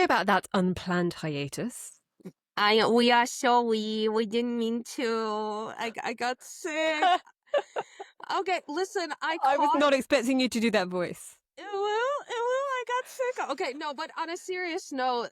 sorry about that unplanned hiatus. We are sorry. We didn't mean to. I got sick. Okay, listen, I was not expecting you to do that voice. I got sick. Okay, no, but on a serious note,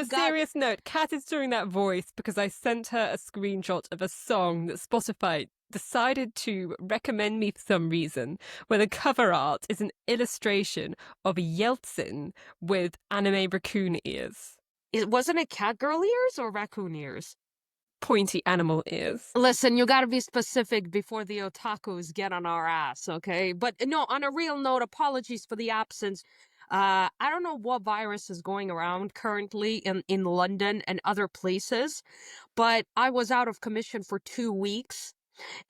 Serious note, Kat is doing that voice because I sent her a screenshot of a song that Spotify decided to recommend me for some reason, where the cover art is an illustration of Yeltsin with anime raccoon ears. Wasn't it cat girl ears or raccoon ears? Pointy animal ears. Listen, you gotta be specific before the otakus get on our ass, okay? But no, on a real note, apologies for the absence. I don't know what virus is going around currently in London and other places, but I was out of commission for 2 weeks.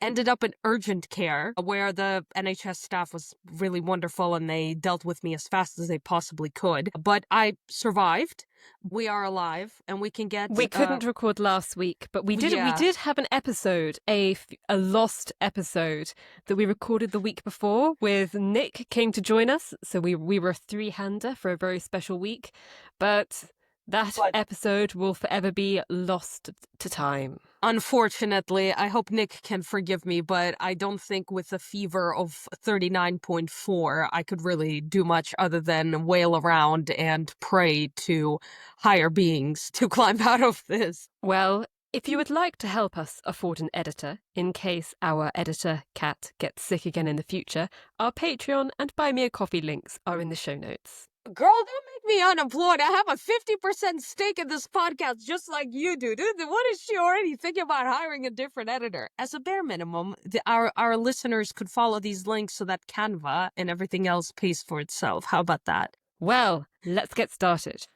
Ended up in urgent care where the NHS staff was really wonderful and they dealt with me as fast as they possibly could. But I survived. We are alive and we can get... We couldn't record last week, but we did have an episode, a lost episode that we recorded the week before with Nick came to join us. So we were a three-hander for a very special week. But that episode will forever be lost to time. Unfortunately, I hope Nick can forgive me, but I don't think with a fever of 39.4, I could really do much other than wail around and pray to higher beings to climb out of this. Well, if you would like to help us afford an editor, in case our editor, Kat, gets sick again in the future, our Patreon and Buy Me a Coffee links are in the show notes. Girl, don't make me unemployed. I have a 50% stake in this podcast just like you do. Dude, what is she already thinking about hiring a different editor? As a bare minimum, our listeners could follow these links so that Canva and everything else pays for itself. How about that? Well, let's get started.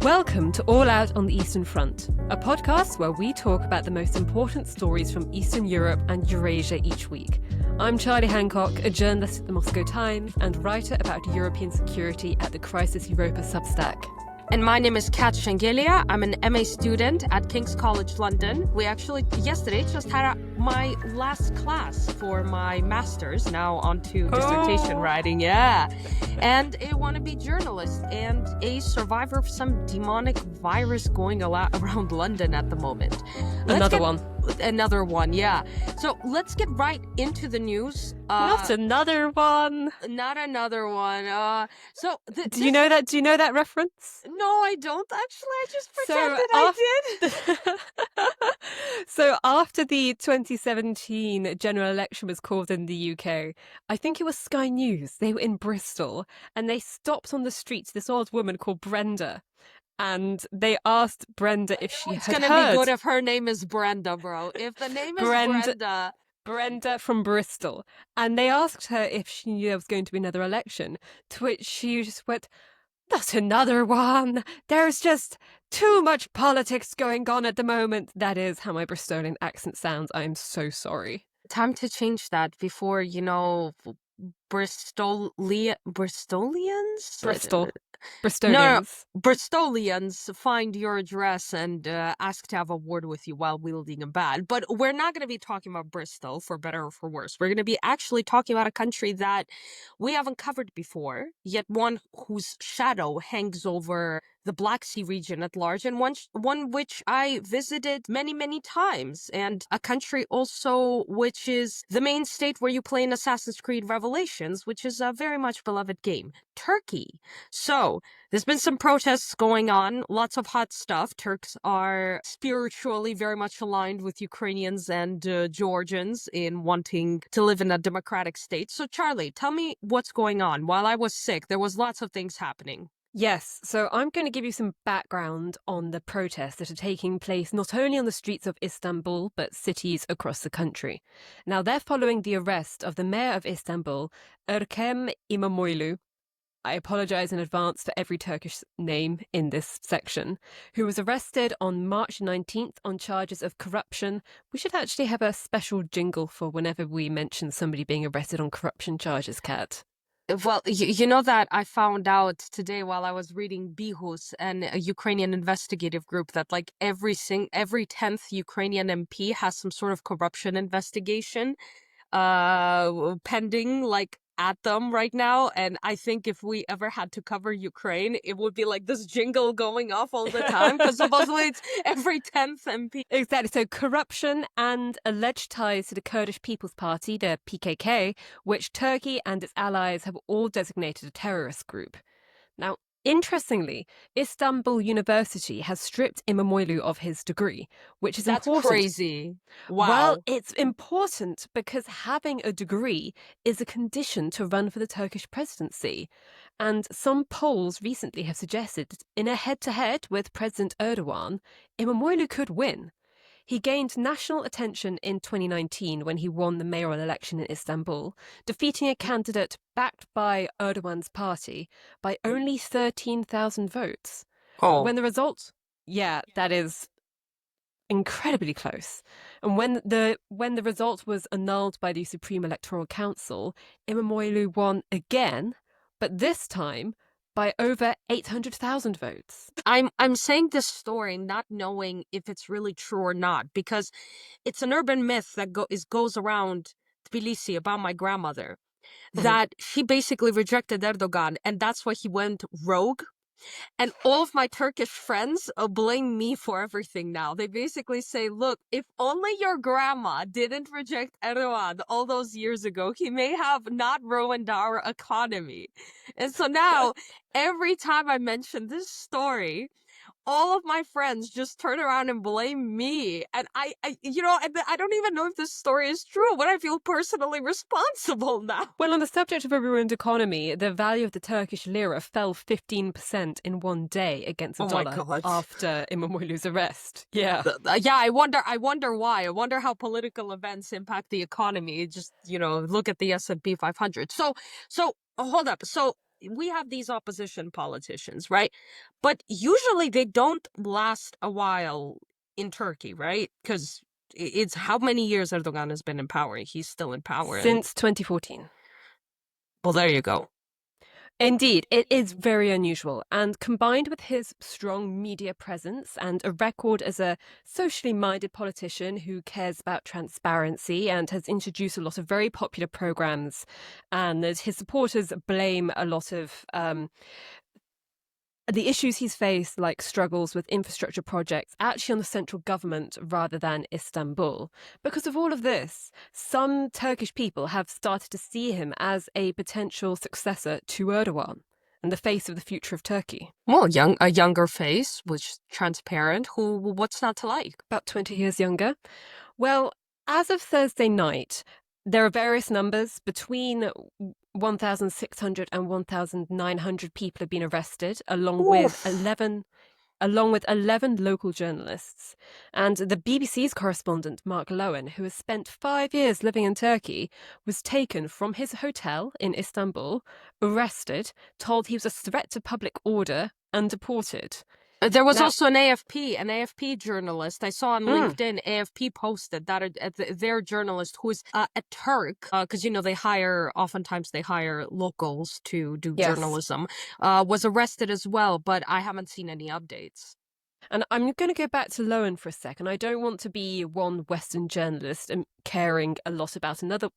Welcome to All Out on the Eastern Front, a podcast where we talk about the most important stories from Eastern Europe and Eurasia each week. I'm Charlie Hancock, a journalist at the Moscow Times and writer about European security at the Crisis Europa Substack. And my name is Ksenia. I'm an MA student at King's College London. We actually, yesterday, just had my last class for my master's, now on to dissertation writing, and a wannabe journalist and a survivor of some demonic virus going around London at the moment. Another one, yeah. So let's get right into the news. Not another one. Not another one. Do you know that reference? No, I don't actually. I just pretended I did. So after the 2017 general election was called in the UK, I think it was Sky News. They were in Bristol and they stopped on the streets this old woman called Brenda. And they asked Brenda if she had heard. It's going to be good if her name is Brenda, bro. If the name is Brenda. Brenda from Bristol. And they asked her if she knew there was going to be another election, to which she just went, "Not another one. There's just too much politics going on at the moment." That is how my Bristolian accent sounds. I'm so sorry. Time to change that before, Bristolians? Bristolians find your address and ask to have a word with you while wielding a bat. But we're not going to be talking about Bristol, for better or for worse. We're going to be actually talking about a country that we haven't covered before, yet one whose shadow hangs over the Black Sea region at large, and one which I visited many, many times, and a country also which is the main state where you play in Assassin's Creed Revelations, which is a very much beloved game, Turkey. So there's been some protests going on, lots of hot stuff. Turks are spiritually very much aligned with Ukrainians and Georgians in wanting to live in a democratic state. So Charlie, tell me what's going on. While I was sick, there was lots of things happening. Yes, so I'm going to give you some background on the protests that are taking place not only on the streets of Istanbul, but cities across the country. Now, they're following the arrest of the mayor of Istanbul, Erkem İmamoğlu. I apologise in advance for every Turkish name in this section, who was arrested on March 19th on charges of corruption. We should actually have a special jingle for whenever we mention somebody being arrested on corruption charges, Kat. Well, you know that I found out today while I was reading Bihus, a Ukrainian investigative group, that like every 10th Ukrainian MP has some sort of corruption investigation pending. Like, at them right now. And I think if we ever had to cover Ukraine, it would be like this jingle going off all the time because supposedly it's every 10th MP. Exactly. So corruption and alleged ties to the Kurdish People's Party, the PKK, which Turkey and its allies have all designated a terrorist group. Now, interestingly, Istanbul University has stripped İmamoğlu of his degree, which is That's important. crazy. Well, Wow. it's important because having a degree is a condition to run for the Turkish presidency. And some polls recently have suggested that in a head-to-head with President Erdogan, İmamoğlu could win. He gained national attention in 2019 when he won the mayoral election in Istanbul, defeating a candidate backed by Erdogan's party by only 13,000 votes. Oh. When the results, yeah, that is incredibly close. And when the result was annulled by the Supreme Electoral Council, İmamoğlu won again, but this time by over 800,000 votes. I'm saying this story not knowing if it's really true or not, because it's an urban myth that goes around Tbilisi about my grandmother, that she basically rejected Erdogan, and that's why he went rogue. And all of my Turkish friends blame me for everything now. They basically say, look, if only your grandma didn't reject Erdogan all those years ago, he may have not ruined our economy. And so now, every time I mention this story, all of my friends just turn around and blame me. And I don't even know if this story is true, but I feel personally responsible now. Well, on the subject of a ruined economy, the value of the Turkish lira fell 15% in one day against the dollar after İmamoğlu's arrest. Yeah. Yeah, I wonder why. I wonder how political events impact the economy. Just, look at the S&P 500. So hold up. So we have these opposition politicians, right? But usually they don't last a while in Turkey, right? Because it's how many years Erdogan has been in power? He's still in power. Since 2014. Well, there you go. Indeed, it is very unusual, and combined with his strong media presence and a record as a socially minded politician who cares about transparency and has introduced a lot of very popular programs, and that his supporters blame a lot of the issues he's faced, like struggles with infrastructure projects, actually on the central government rather than Istanbul. Because of all of this, some Turkish people have started to see him as a potential successor to Erdogan and the face of the future of Turkey. Well, a younger face, which is transparent. What's not to like? About 20 years younger. Well, as of Thursday night, there are various numbers. Between 1,600 and 1,900 people have been arrested, along with 11 local journalists. And the BBC's correspondent, Mark Lowen, who has spent 5 years living in Turkey, was taken from his hotel in Istanbul, arrested, told he was a threat to public order, and deported. There was also an AFP journalist. I saw on LinkedIn, AFP posted that their journalist, who is a Turk, because, oftentimes they hire locals to do journalism, was arrested as well, but I haven't seen any updates. And I'm going to go back to Lowen for a second. I don't want to be one Western journalist and caring a lot about another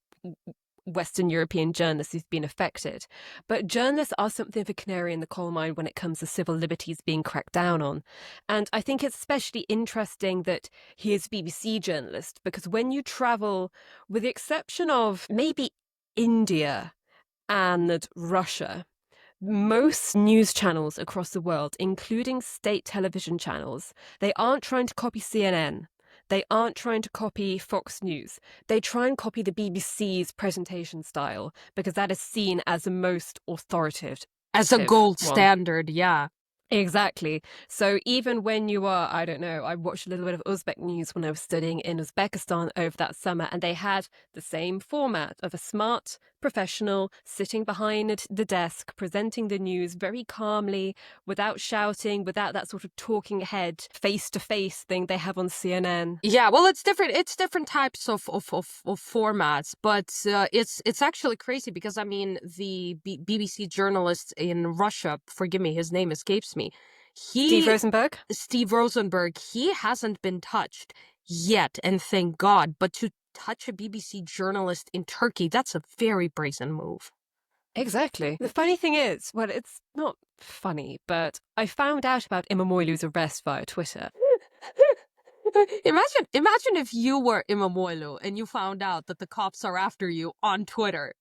Western European journalists who've been affected. But journalists are something of a canary in the coal mine when it comes to civil liberties being cracked down on. And I think it's especially interesting that he is a BBC journalist, because when you travel, with the exception of maybe India and Russia, most news channels across the world, including state television channels, they aren't trying to copy CNN. They aren't trying to copy Fox News. They try and copy the BBC's presentation style because that is seen as the most authoritative. As a gold standard, yeah. Exactly. So even when you are, I don't know, I watched a little bit of Uzbek news when I was studying in Uzbekistan over that summer, and they had the same format of a smart professional sitting behind the desk, presenting the news very calmly, without shouting, without that sort of talking head, face-to-face thing they have on CNN. Yeah, well, it's different. It's different types of formats, but it's actually crazy because, I mean, the BBC journalist in Russia, forgive me, his name escapes me. Steve Rosenberg, he hasn't been touched yet, and thank God. But to touch a BBC journalist in Turkey, that's a very brazen move. Exactly. The funny thing is, well, it's not funny, but I found out about Imamoilu's arrest via Twitter. Imagine if you were Imamoilu and you found out that the cops are after you on Twitter.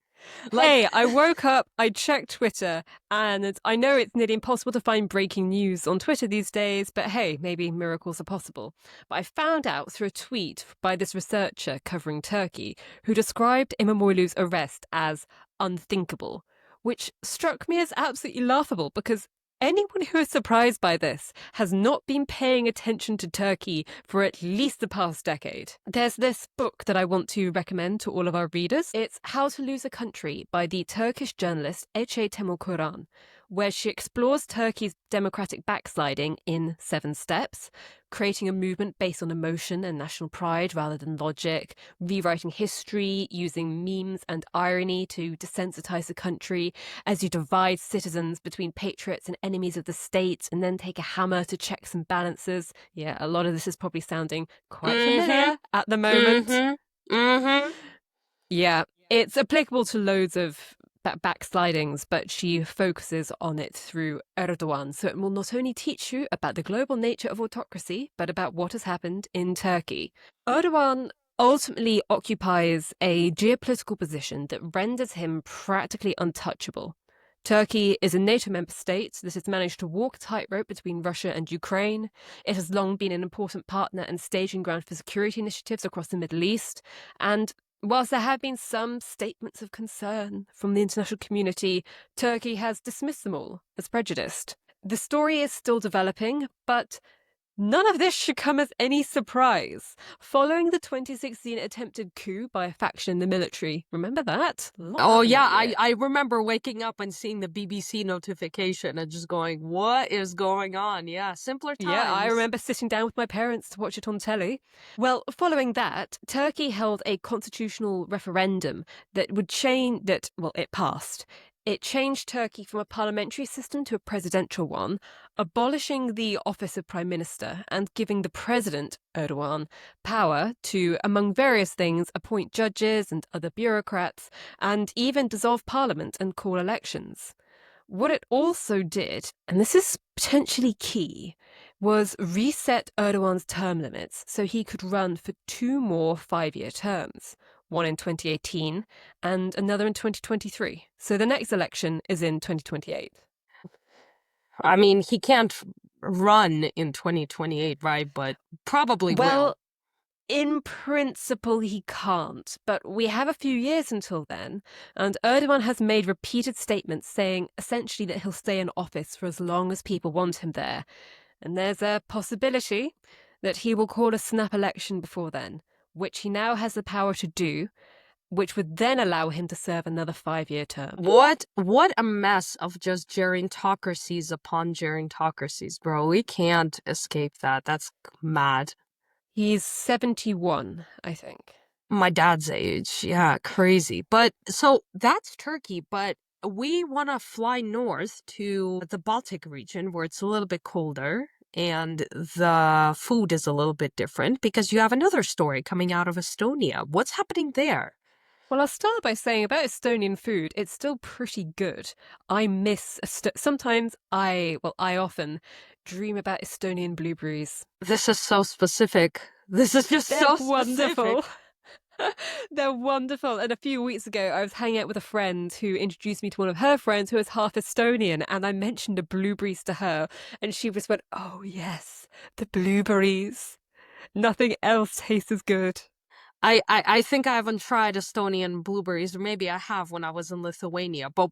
Like, Hey, I woke up, I checked Twitter, and I know it's nearly impossible to find breaking news on Twitter these days, but hey, maybe miracles are possible. But I found out through a tweet by this researcher covering Turkey who described Imamoilu's arrest as unthinkable, which struck me as absolutely laughable because anyone who is surprised by this has not been paying attention to Turkey for at least the past decade. There's this book that I want to recommend to all of our readers. It's How to Lose a Country by the Turkish journalist Ece Temelkuran, where she explores Turkey's democratic backsliding in 7 steps, creating a movement based on emotion and national pride rather than logic, rewriting history, using memes and irony to desensitize the country as you divide citizens between patriots and enemies of the state, and then take a hammer to checks and balances. Yeah, a lot of this is probably sounding quite familiar at the moment. Yeah, it's applicable to loads of backslidings, but she focuses on it through Erdogan. So it will not only teach you about the global nature of autocracy, but about what has happened in Turkey. Erdogan ultimately occupies a geopolitical position that renders him practically untouchable. Turkey is a NATO member state that has managed to walk a tightrope between Russia and Ukraine. It has long been an important partner and staging ground for security initiatives across the Middle East. And whilst there have been some statements of concern from the international community, Turkey has dismissed them all as prejudiced. The story is still developing, but none of this should come as any surprise. Following the 2016 attempted coup by a faction in the military, remember that? oh yeah, I remember waking up and seeing the BBC notification and just going, what is going on? Yeah, simpler times. Yeah, I remember sitting down with my parents to watch it on telly. Well, following that, Turkey held a constitutional referendum that would change that, well, it passed. It changed Turkey from a parliamentary system to a presidential one, abolishing the office of prime minister and giving the president, Erdogan, power to, among various things, appoint judges and other bureaucrats, and even dissolve parliament and call elections. What it also did, and this is potentially key, was reset Erdogan's term limits so he could run for 2 more 5-year terms, one in 2018 and another in 2023. So the next election is in 2028. I mean, he can't run in 2028, right? But probably will. In principle, he can't, but we have a few years until then, and Erdogan has made repeated statements saying essentially that he'll stay in office for as long as people want him there. And there's a possibility that he will call a snap election before then, which he now has the power to do, which would then allow him to serve another 5-year term. What a mess of just gerontocracies upon gerontocracies, bro. We can't escape that. That's mad. He's 71, I think. My dad's age. Yeah, crazy. But so that's Turkey, but we want to fly north to the Baltic region where it's a little bit colder and the food is a little bit different because you have another story coming out of Estonia. What's happening there? Well, I'll start by saying about Estonian food, it's still pretty good. I miss, sometimes I often dream about Estonian blueberries. This is so specific. This is just so wonderful. They're wonderful. And a few weeks ago, I was hanging out with a friend who introduced me to one of her friends who is half Estonian, and I mentioned the blueberries to her, and she just went, "Oh yes, the blueberries. Nothing else tastes as good." I think I haven't tried Estonian blueberries, or maybe I have when I was in Lithuania. But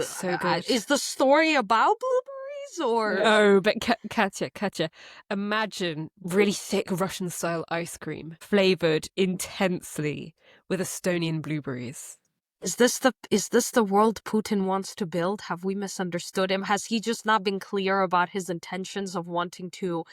So good. Is the story about blueberries or no? But Katya, imagine really thick Russian-style ice cream flavored intensely with Estonian blueberries. Is this the world Putin wants to build? Have we misunderstood him? Has he just not been clear about his intentions of wanting to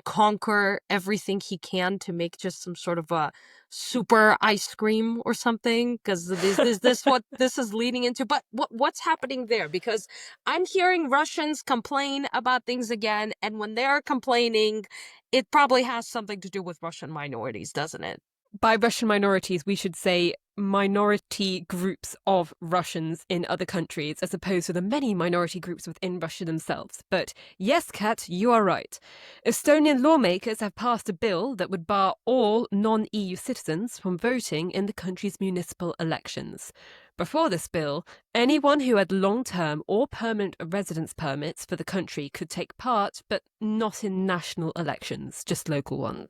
conquer everything he can to make just some sort of a super ice cream or something? Because is this what this is leading into? But what's happening there? Because I'm hearing Russians complain about things again, and when they're complaining, it probably has something to do with Russian minorities, doesn't it? By Russian minorities, we should say minority groups of Russians in other countries as opposed to the many minority groups within Russia themselves. But yes, Kat, you are right. Estonian lawmakers have passed a bill that would bar all non-EU citizens from voting in the country's municipal elections. Before this bill, anyone who had long-term or permanent residence permits for the country could take part, but not in national elections, just local ones.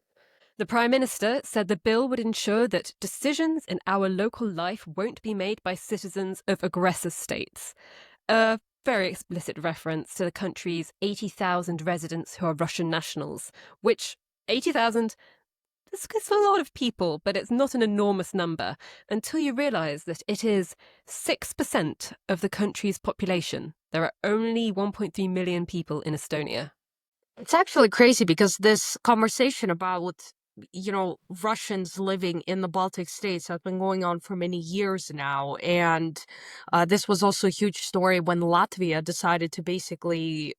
The Prime Minister said the bill would ensure that decisions in our local life won't be made by citizens of aggressor states. A very explicit reference to the country's 80,000 residents who are Russian nationals, which 80,000, it's a lot of people, but it's not an enormous number until you realise that it is 6% of the country's population. There are only 1.3 million people in Estonia. It's actually crazy because this conversation about, Russians living in the Baltic states has been going on for many years now. And this was also a huge story when Latvia decided to basically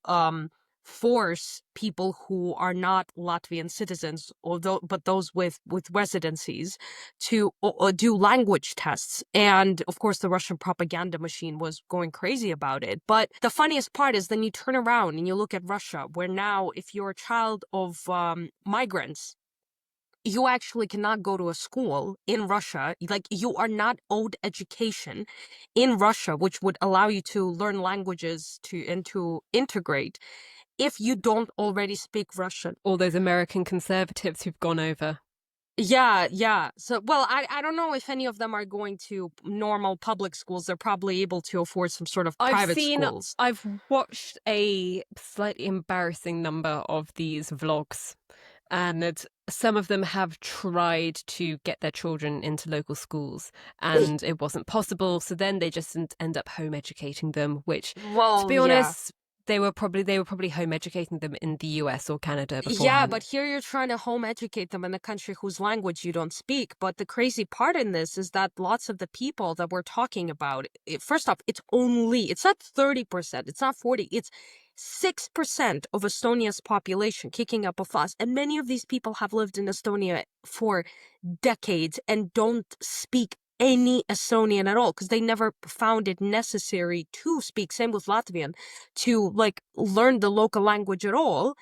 force people who are not Latvian citizens, but those with residencies, to do language tests. And of course, the Russian propaganda machine was going crazy about it. But the funniest part is then you turn around and you look at Russia, where now if you're a child of migrants, you actually cannot go to a school in Russia. Like, you are not owed education in Russia, which would allow you to learn languages to integrate if you don't already speak Russian. All those American conservatives who've gone over. Yeah. So, well, I don't know if any of them are going to normal public schools. They're probably able to afford some sort of private schools. I've watched a slightly embarrassing number of these vlogs, and some of them have tried to get their children into local schools, and it wasn't possible. So then they just end up home educating them, which, Well, to be honest, they were probably home educating them in the US or Canada beforehand. Yeah, but here you're trying to home educate them in a country whose language you don't speak. But the crazy part in this is that lots of the people that we're talking about, first off, it's not 30%, it's not 40, it's 6% of Estonia's population kicking up a fuss. And many of these people have lived in Estonia for decades and don't speak any Estonian at all because they never found it necessary to speak, same with Latvian, to learn the local language at all.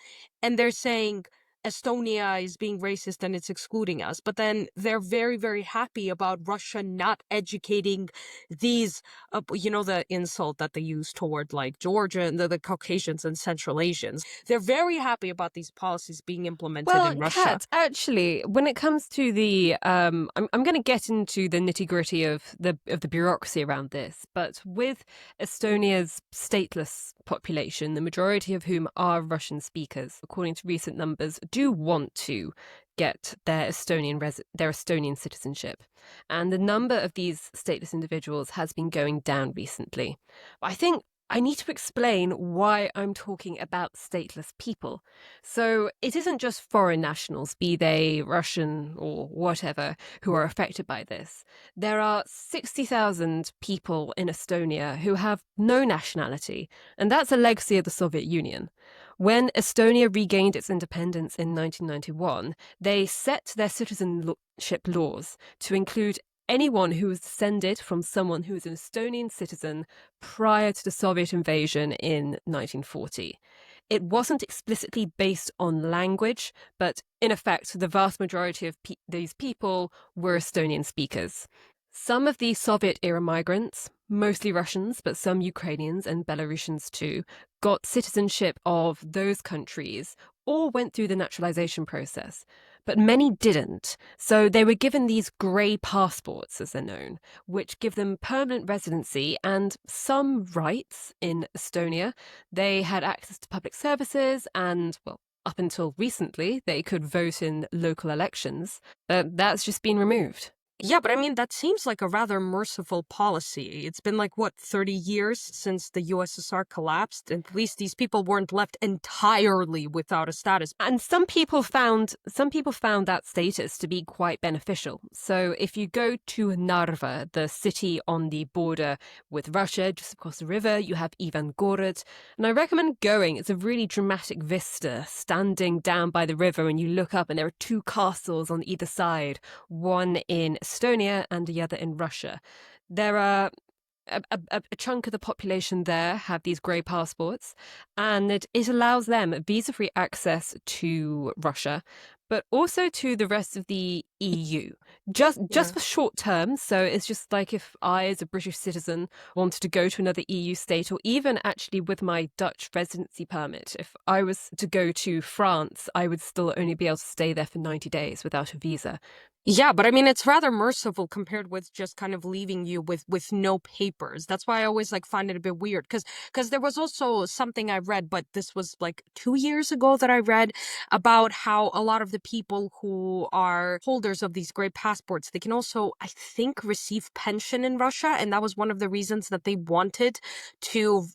And they're saying Estonia is being racist and it's excluding us. But then they're very, very happy about Russia not educating these, the insult that they use toward Georgia and the Caucasians and Central Asians. They're very happy about these policies being implemented in Russia. Kat, actually, when it comes to the, I'm going to get into the nitty gritty of the bureaucracy around this, but with Estonia's stateless population, the majority of whom are Russian speakers, according to recent numbers, do want to get their Estonian citizenship. And the number of these stateless individuals has been going down recently. But I think I need to explain why I'm talking about stateless people. So it isn't just foreign nationals, be they Russian or whatever, who are affected by this. There are 60,000 people in Estonia who have no nationality, and that's a legacy of the Soviet Union. When Estonia regained its independence in 1991, they set their citizenship laws to include anyone who was descended from someone who was an Estonian citizen prior to the Soviet invasion in 1940. It wasn't explicitly based on language, but in effect, the vast majority of these people were Estonian speakers. Some of these Soviet-era migrants, mostly Russians, but some Ukrainians and Belarusians too, got citizenship of those countries or went through the naturalization process. But many didn't, so they were given these grey passports, as they're known, which give them permanent residency and some rights in Estonia. They had access to public services and, well, up until recently, they could vote in local elections, but that's just been removed. Yeah, but I mean, that seems like a rather merciful policy. It's been 30 years since the USSR collapsed, and at least these people weren't left entirely without a status. And some people found that status to be quite beneficial. So if you go to Narva, the city on the border with Russia, just across the river, you have Ivangorod, and I recommend going. It's a really dramatic vista, standing down by the river, and you look up and there are two castles on either side, one in Estonia and the other in Russia. There are a chunk of the population there have these grey passports, and it allows them visa-free access to Russia, but also to the rest of the EU, just Yeah. for short term. So it's just like if I, as a British citizen, wanted to go to another EU state, or even actually with my Dutch residency permit, if I was to go to France, I would still only be able to stay there for 90 days without a visa. Yeah, but I mean it's rather merciful compared with just kind of leaving you with no papers. That's why I always like find it a bit weird because there was also something I read, but this was like 2 years ago that I read about how a lot of the people who are holders of these great passports, they can also, I think, receive pension in Russia, and that was one of the reasons that they wanted to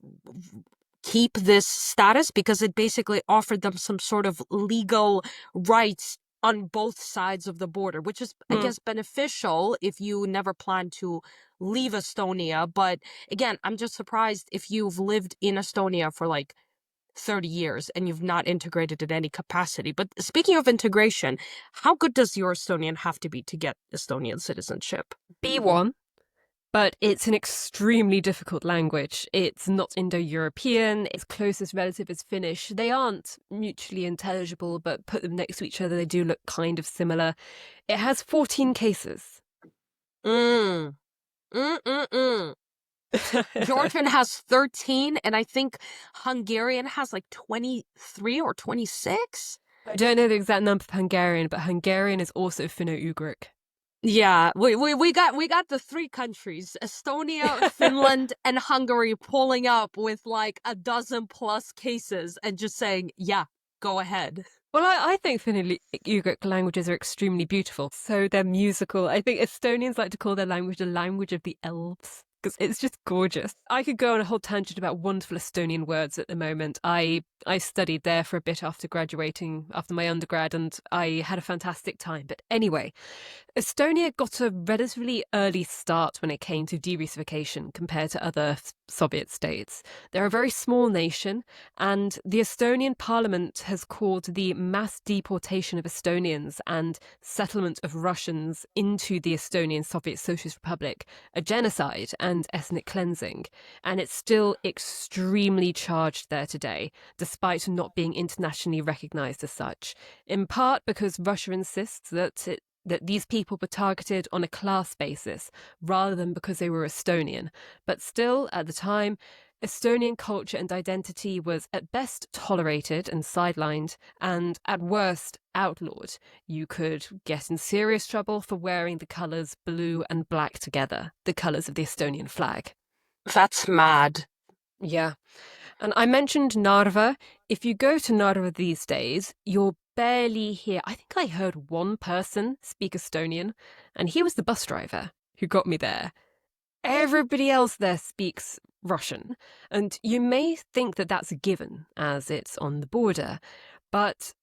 keep this status because it basically offered them some sort of legal rights on both sides of the border, which is, I Hmm. guess, beneficial if you never plan to leave Estonia. But again, I'm just surprised if you've lived in Estonia for like 30 years and you've not integrated in any capacity. But speaking of integration, how good does your Estonian have to be to get Estonian citizenship? B1. But it's an extremely difficult language. It's not Indo-European. Its closest relative is Finnish. They aren't mutually intelligible, but put them next to each other, they do look kind of similar. It has 14 cases. Mm. Mm-mm-mm. Georgian has 13, and I think Hungarian has like 23 or 26. I don't know the exact number of Hungarian, but Hungarian is also Finno-Ugric. Yeah, we got the three countries, Estonia, Finland, and Hungary pulling up with like a dozen plus cases and just saying, yeah, go ahead. Well, I think Finno-Ugric languages are extremely beautiful. So they're musical. I think Estonians like to call their language the language of the elves because it's just gorgeous. I could go on a whole tangent about wonderful Estonian words at the moment. I studied there for a bit after graduating, after my undergrad, and I had a fantastic time. But anyway, Estonia got a relatively early start when it came to de-Russification compared to other Soviet states. They're a very small nation, and the Estonian parliament has called the mass deportation of Estonians and settlement of Russians into the Estonian Soviet Socialist Republic a genocide and ethnic cleansing. And it's still extremely charged there today, despite not being internationally recognized as such, in part because Russia insists that these people were targeted on a class basis rather than because they were Estonian. But still, at the time, Estonian culture and identity was at best tolerated and sidelined, and at worst outlawed. You could get in serious trouble for wearing the colours blue and black together, the colours of the Estonian flag. That's mad. Yeah. And I mentioned Narva. If you go to Narva these days, you'll barely hear. I think I heard one person speak Estonian, and he was the bus driver who got me there. Everybody else there speaks Russian, and you may think that that's a given as it's on the border. But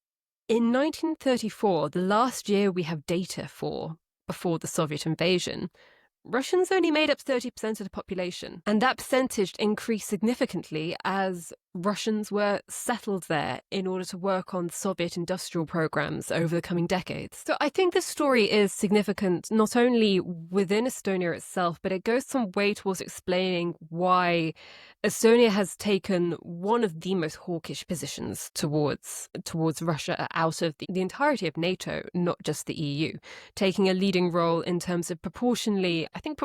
in 1934, the last year we have data for before the Soviet invasion, Russians only made up 30% of the population, and that percentage increased significantly as Russians were settled there in order to work on Soviet industrial programs over the coming decades. So I think this story is significant not only within Estonia itself, but it goes some way towards explaining why Estonia has taken one of the most hawkish positions towards Russia out of the entirety of NATO, not just the EU, taking a leading role in terms of proportionally, I think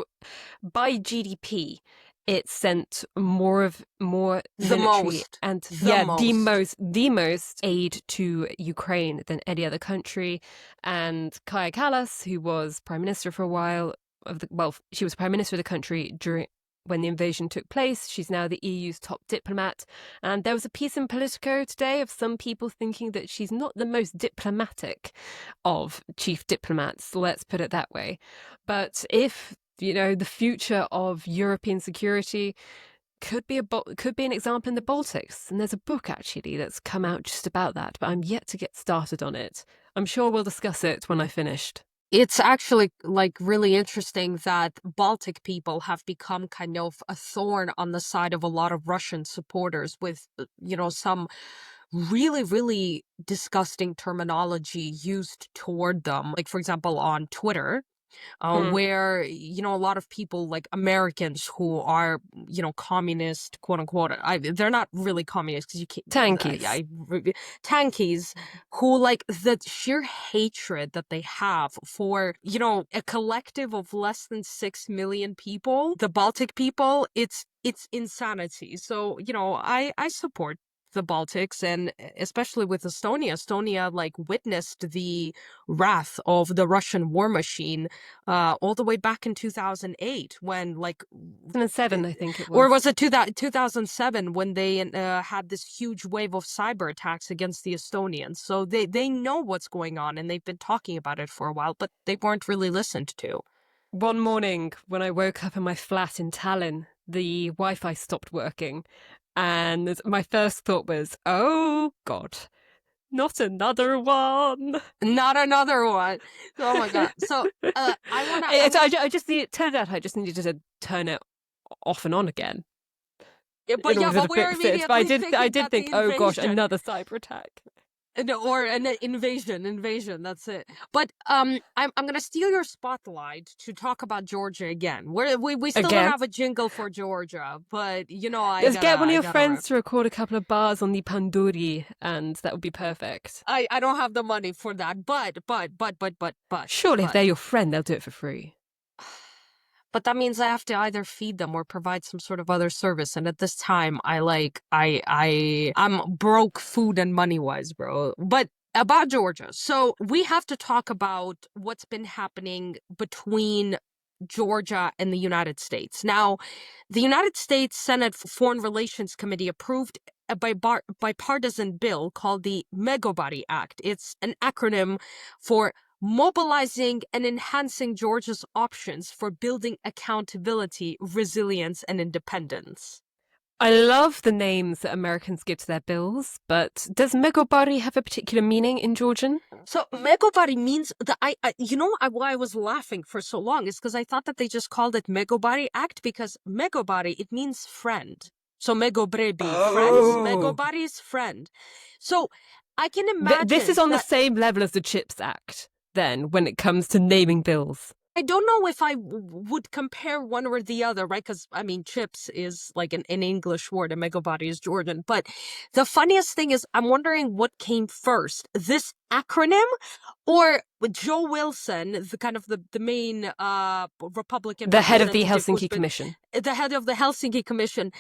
by GDP, it sent more The military most. and The most. the most aid to Ukraine than any other country. And Kaya Kallas, who was prime minister for a while she was prime minister of the country during when the invasion took place. She's now the EU's top diplomat. And there was a piece in Politico today of some people thinking that she's not the most diplomatic of chief diplomats, let's put it that way. But if the future of European security could be an example in the Baltics. And there's a book actually that's come out just about that, but I'm yet to get started on it. I'm sure we'll discuss it when I finished. It's actually like really interesting that Baltic people have become kind of a thorn on the side of a lot of Russian supporters with, some really, really disgusting terminology used toward them. Like, for example, on Twitter, Hmm. where, a lot of people like Americans who are, communist, quote unquote, they're not really communist because you can't, Tankies. tankies, who like the sheer hatred that they have for, a collective of less than 6 million people, the Baltic people, it's insanity. So, I support the Baltics, and especially with Estonia. Estonia like witnessed the wrath of the Russian war machine all the way back in 2008 when like 2007, I think it or was. was it 2007 when they had this huge wave of cyber attacks against the Estonians. So they know what's going on, and they've been talking about it for a while, but they weren't really listened to. One morning when I woke up in my flat in Tallinn, the Wi-Fi stopped working. And my first thought was, oh God, not another one. Not another one. Oh my God. So I'm gonna I just need, it turned out I just needed to turn it off and on again but in yeah, order to but we're fix it. But immediately I thinking did that think, the oh gosh, invasion. another cyber attack. Or an invasion. That's it. But I'm gonna steal your spotlight to talk about Georgia again. We still don't Again. have a jingle for Georgia, but I Let's gotta get one of I your gotta rep. friends to record a couple of bars on the Panduri, and that would be perfect. I don't have the money for that, Surely, if but they're your friend, they'll do it for free. but that means I have to either feed them or provide some sort of other service. And at this time, I'm broke food and money wise, bro. But about Georgia. So we have to talk about what's been happening between Georgia and the United States. Now, the United States Senate Foreign Relations Committee approved a bipartisan bill called the Megabody Act. It's an acronym for mobilizing and enhancing Georgia's options for building accountability, resilience, and independence. I love the names that Americans give to their bills, but does Megobari have a particular meaning in Georgian? So Megobari means that why I was laughing for so long is because I thought that they just called it Megobari Act because Megobari, it means friend. So Megobrebi, friends, Oh. Megobari is friend. So I can imagine This is on the that same level as the CHIPS Act, then, when it comes to naming bills. I don't know if I would compare one or the other, right? Because, I mean, chips is like an English word and megabody is Jordan. But the funniest thing is, I'm wondering what came first, this acronym or Joe Wilson, the kind of the main Republican The head of the representative who's Helsinki been Commission. the head of the Helsinki Commission.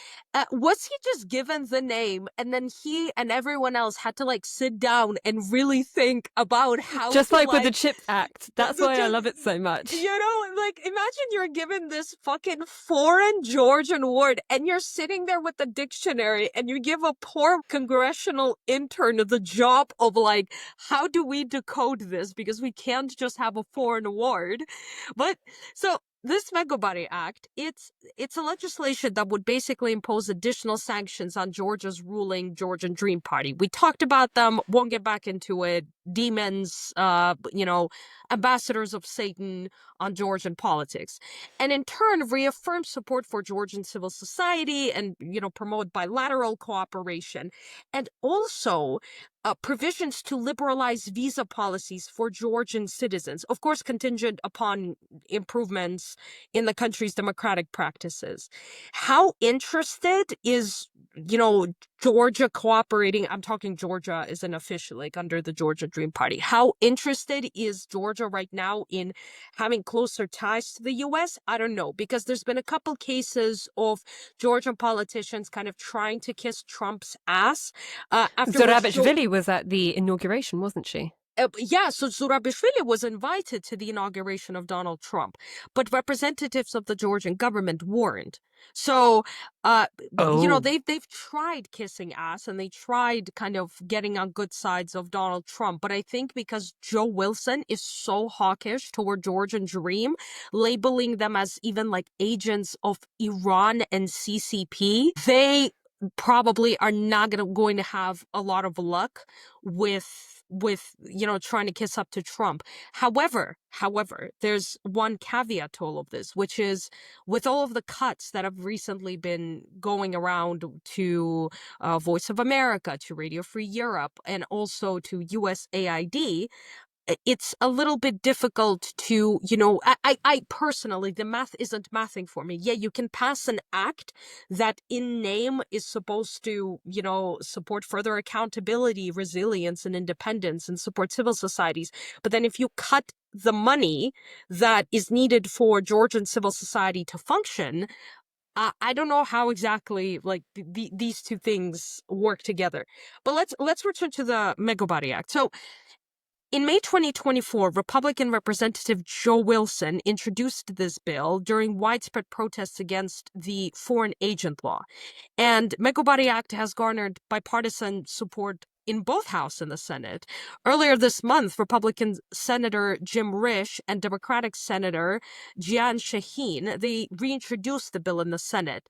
Was he just given the name and then he and everyone else had to like sit down and really think about how Just to like with the like CHIPS Act. That's why I love it so much. like imagine you're given this fucking foreign Georgian word and you're sitting there with the dictionary and you give a poor congressional intern the job of like, how do we decode this? Because we can't just have a foreign word. But so this Megabody Act, it's a legislation that would basically impose additional sanctions on Georgia's ruling Georgian Dream Party. We talked about them, won't get back into it. Demons, ambassadors of Satan on Georgian politics, and in turn reaffirm support for Georgian civil society and, promote bilateral cooperation, and also provisions to liberalize visa policies for Georgian citizens, of course, contingent upon improvements in the country's democratic practices. How interested is, Georgia cooperating? I'm talking Georgia is an official, like under the Georgia Dream Party. How interested is Georgia right now in having closer ties to the US? I don't know, because there's been a couple cases of Georgian politicians kind of trying to kiss Trump's ass, after which Zorabishvili was at the inauguration, wasn't she? yeah, so Zurabishvili was invited to the inauguration of Donald Trump, but representatives of the Georgian government weren't. So, Oh. they've tried kissing ass and they tried kind of getting on good sides of Donald Trump. But I think because Joe Wilson is so hawkish toward Georgian Dream, labeling them as even like agents of Iran and CCP, they probably are not going to have a lot of luck with trying to kiss up to Trump. However, there's one caveat to all of this, which is with all of the cuts that have recently been going around to Voice of America, to Radio Free Europe, and also to USAID, it's a little bit difficult to, I personally, the math isn't mathing for me. Yeah, you can pass an act that in name is supposed to, support further accountability, resilience, and independence and support civil societies. But then if you cut the money that is needed for Georgian civil society to function, I don't know how exactly like these two things work together. But let's return to the Megabody Act. So in May 2024, Republican Representative Joe Wilson introduced this bill during widespread protests against the foreign agent law. And Megabody Act has garnered bipartisan support in both House and the Senate. Earlier this month, Republican Senator Jim Risch and Democratic Senator Jian Shaheen, they reintroduced the bill in the Senate.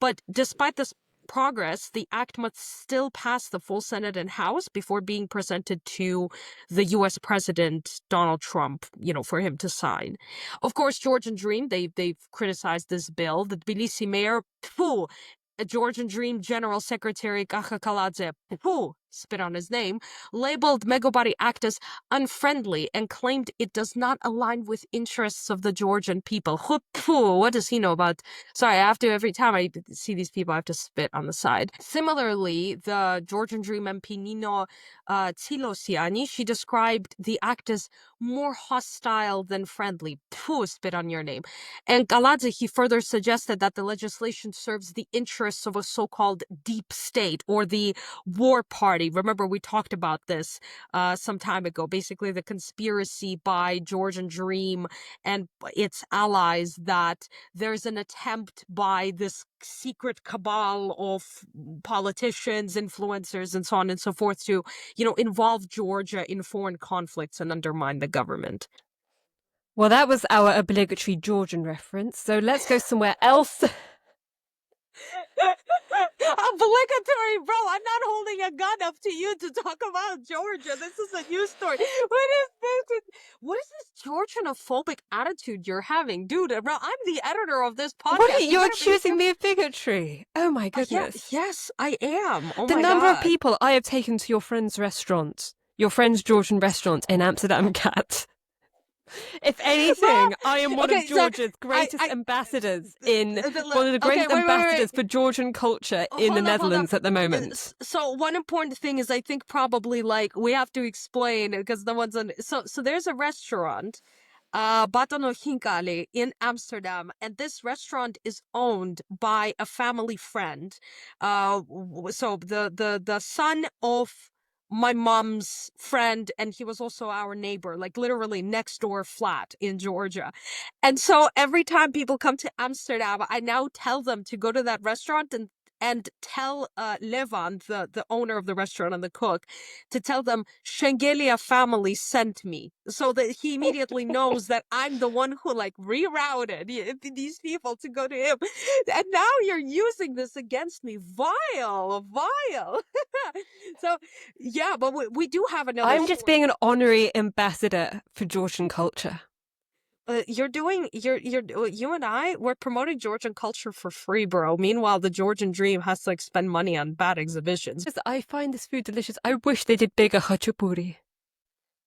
But despite this progress, the act must still pass the full Senate and House before being presented to the U.S. President Donald Trump, for him to sign. Of course, Georgian Dream, they've criticized this bill. The Tbilisi mayor, Georgian Dream General Secretary Kakha Kaladze, spit on his name, labeled Megabody Act as unfriendly and claimed it does not align with interests of the Georgian people. What does he know about? Sorry, I have to, every time I see these people, I have to spit on the side. Similarly, the Georgian Dream MP Nino Tsilosiani, she described the act as more hostile than friendly. Spit on your name. And Galadze, he further suggested that the legislation serves the interests of a so-called deep state or the war party. Remember, we talked about this some time ago. Basically, the conspiracy by Georgian Dream and its allies that there's an attempt by this secret cabal of politicians, influencers, and so on and so forth to, involve Georgia in foreign conflicts and undermine the government. Well, that was our obligatory Georgian reference, so let's go somewhere else. Obligatory, bro. I'm not holding a gun up to you to talk about Georgia. This is a news story. What is this? What is this Georgianophobic attitude you're having? Dude, bro, I'm the editor of this podcast. What? You're accusing me of bigotry. Oh my goodness. Yes, I am. Oh the my number God. of people I have taken to your friend's restaurant, your friend's Georgian restaurant in Amsterdam, Kat. If anything, I am one of Georgia's greatest ambassadors one of the greatest ambassadors for Georgian culture in the Netherlands at the moment. So one important thing is I think probably like we have to explain because no one's on. So there's a restaurant, Batano Hinkale in Amsterdam, and this restaurant is owned by a family friend. So the son of my mom's friend, and he was also our neighbor, like literally next door flat in Georgia. And so every time people come to Amsterdam, I now tell them to go to that restaurant and tell Levan, the owner of the restaurant and the cook, to tell them Shengelia family sent me, so that he immediately knows that I'm the one who like rerouted these people to go to him. And now you're using this against me. Vile. So yeah, but we do have another. I'm just being an honorary ambassador for Georgian culture. You and I, we're promoting Georgian culture for free, bro. Meanwhile, the Georgian Dream has to like spend money on bad exhibitions. I find this food delicious. I wish they did bigger khachapuri.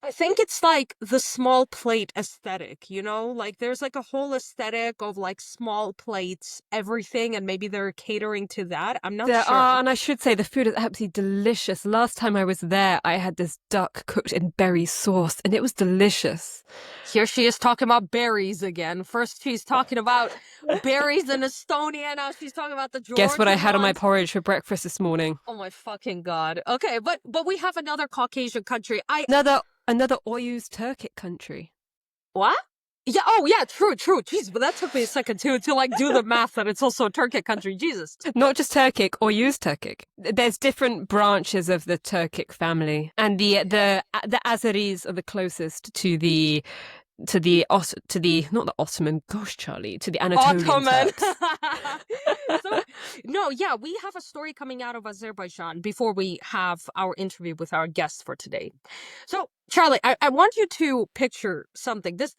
I think it's like the small plate aesthetic, like there's like a whole aesthetic of like small plates, everything, and maybe they're catering to that. I'm not sure. And I should say the food is absolutely delicious. Last time I was there, I had this duck cooked in berry sauce, and it was delicious. Here she is talking about berries again. First she's talking about berries in Estonia, now she's talking about the Georgian Guess what I had ones. on my porridge for breakfast this morning? Oh my fucking God. Okay, but we have another Caucasian country. Another Oyuz Turkic country. What? Yeah, oh yeah, true. Jeez, but that took me a second to like do the math that it's also a Turkic country. Jesus. Not just Turkic, Oyuz Turkic. There's different branches of the Turkic family, and the Azeris are the closest to the not the Ottoman, gosh, Charlie, to the Anatolian Turks. So, no, yeah, we have a story coming out of Azerbaijan before we have our interview with our guest for today. So Charlie, I want you to picture something. This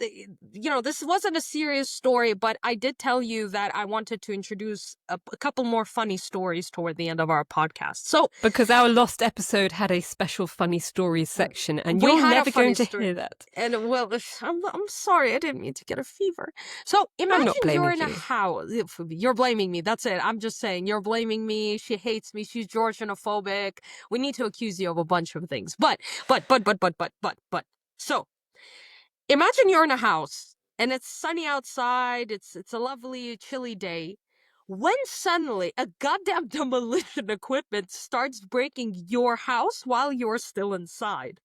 wasn't a serious story, but I did tell you that I wanted to introduce a couple more funny stories toward the end of our podcast. So Because our lost episode had a special funny stories section, and we you're had a never funny going to story. hear that. And well, I'm sorry, I didn't mean to get a fever. So I'm not imagine you're blaming in a you. house. You're blaming me. That's it. I'm just saying you're blaming me. She hates me. She's Georgianophobic. We need to accuse you of a bunch of things. But. So imagine you're in a house and it's sunny outside. It's a lovely chilly day. When suddenly a goddamn demolition equipment starts breaking your house while you're still inside.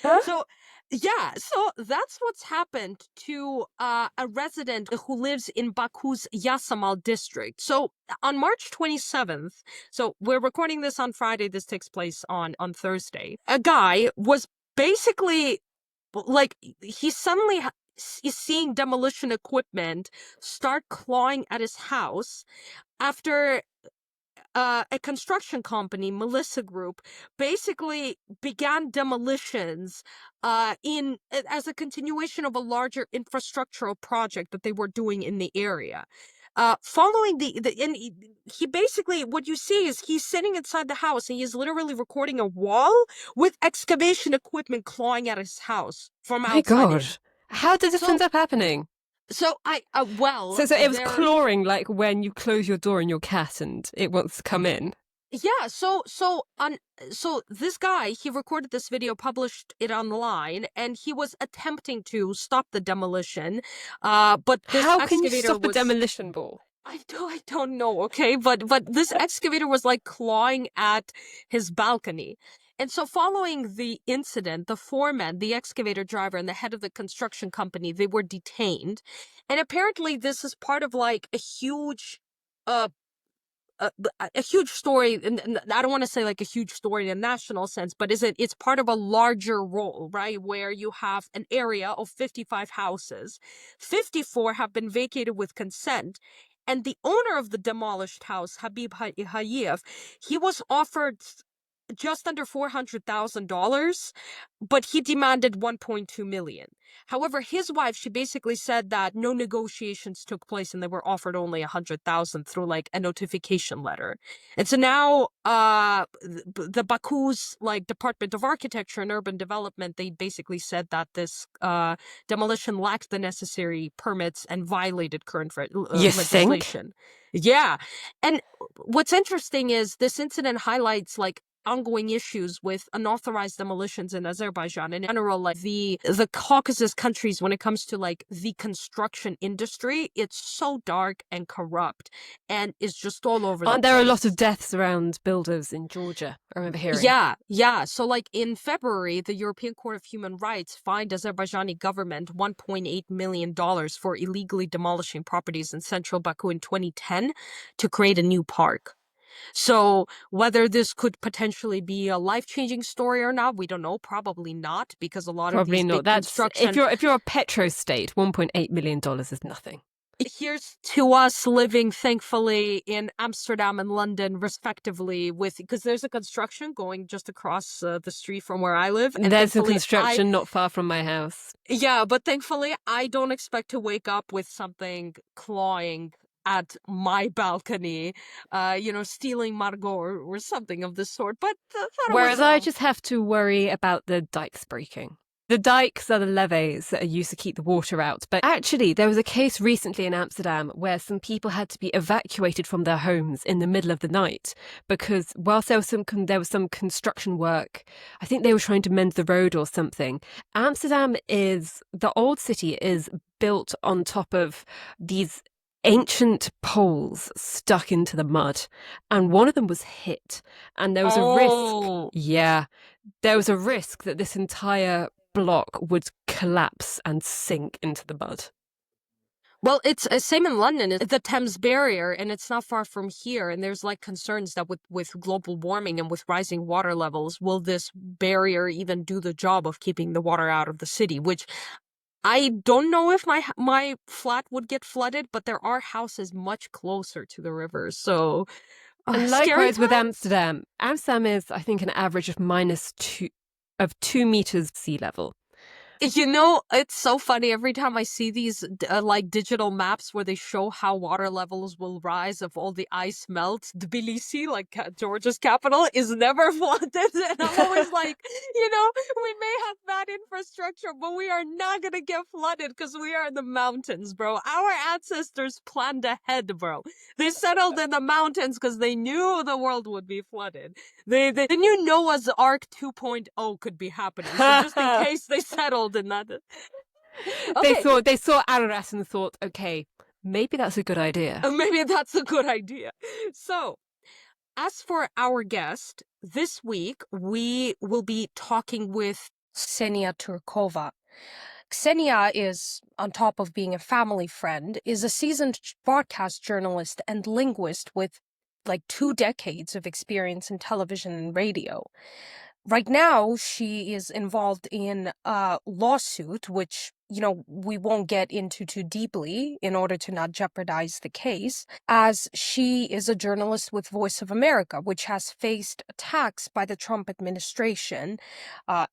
Huh? So, yeah, so that's what's happened to a resident who lives in Baku's Yasamal district. So, on March 27th, so we're recording this on Friday, this takes place on Thursday. A guy was basically like he suddenly is seeing demolition equipment start clawing at his house after a construction company, Melissa Group, basically began demolitions in as a continuation of a larger infrastructural project that they were doing in the area. Following and he basically, what you see is he's sitting inside the house and he's literally recording a wall with excavation equipment clawing at his house from My outside God. in. How did this So, end up happening? so So it was there. clawing like when you close your door and your cat and it wants to come in. Yeah, so this guy, he recorded this video, published it online, and he was attempting to stop the demolition. But this How can you excavator stop a was demolition ball? I don't know, okay? But this excavator was like clawing at his balcony. And so following the incident, the foreman, the excavator driver, and the head of the construction company, they were detained. And apparently this is part of like a huge uh a huge story, and I don't want to say like a huge story in a national sense, but it's part of a larger role, right? Where you have an area of 55 houses, 54 have been vacated with consent, and the owner of the demolished house, Habib Hayev, he was offered just under $400,000, but he demanded 1.2 million. However, his wife, she basically said that no negotiations took place and they were offered only 100,000 through like a notification letter. And so now the Baku's like Department of Architecture and Urban Development, they basically said that this demolition lacked the necessary permits and violated current You think? legislation. Yeah. And what's interesting is this incident highlights like ongoing issues with unauthorized demolitions in Azerbaijan and in general, like the Caucasus countries when it comes to like the construction industry. It's so dark and corrupt and is just all over the Aren't there a lot of place. deaths around builders in Georgia? I remember hearing. Yeah. So like in February, the European Court of Human Rights fined Azerbaijani government $1.8 million for illegally demolishing properties in central Baku in 2010 to create a new park. So whether this could potentially be a life-changing story or not, we don't know. Probably not, because a lot of Probably these not. big That's construction. if you're a petro state, $1.8 million is nothing. Here's to us living, thankfully, in Amsterdam and London, respectively, with because there's a construction going just across the street from where I live, and There's some thankfully, construction not far from my house. but thankfully, I don't expect to wake up with something clawing at my balcony, stealing Margot or something of this sort. But thought it was Whereas I just have to worry about the dikes breaking. The dikes are the levees that are used to keep the water out. But actually, there was a case recently in Amsterdam where some people had to be evacuated from their homes in the middle of the night because whilst there was some construction work, I think they were trying to mend the road or something. The old city is built on top of these ancient poles stuck into the mud, and one of them was hit, and there was a risk. Yeah, there was a risk that this entire block would collapse and sink into the mud. Well, it's same in London. It's the Thames Barrier, and it's not far from here. And there's like concerns that with global warming and with rising water levels, will this barrier even do the job of keeping the water out of the city? Which I don't know if my flat would get flooded, but there are houses much closer to the river, so And scary likewise with times. Amsterdam. Amsterdam is, I think, an average of -2, of 2 meters sea level. You know, it's so funny every time I see these like digital maps where they show how water levels will rise if all the ice melts. Tbilisi, like Georgia's capital, is never flooded, and I'm always like, we may have bad infrastructure, but we are not gonna get flooded because we are in the mountains, bro. Our ancestors planned ahead, bro. They settled in the mountains because they knew the world would be flooded. They knew Noah's Ark 2.0 could be happening, so just in case they settled in that. Okay, They saw Ararat and thought, okay, maybe that's a good idea. maybe that's a good idea. So, as for our guest, this week we will be talking with Ksenia Turkova. Ksenia is, on top of being a family friend, is a seasoned broadcast journalist and linguist with like 2 decades of experience in television and radio. Right now, she is involved in a lawsuit, which, we won't get into too deeply in order to not jeopardize the case, as she is a journalist with Voice of America, which has faced attacks by the Trump administration,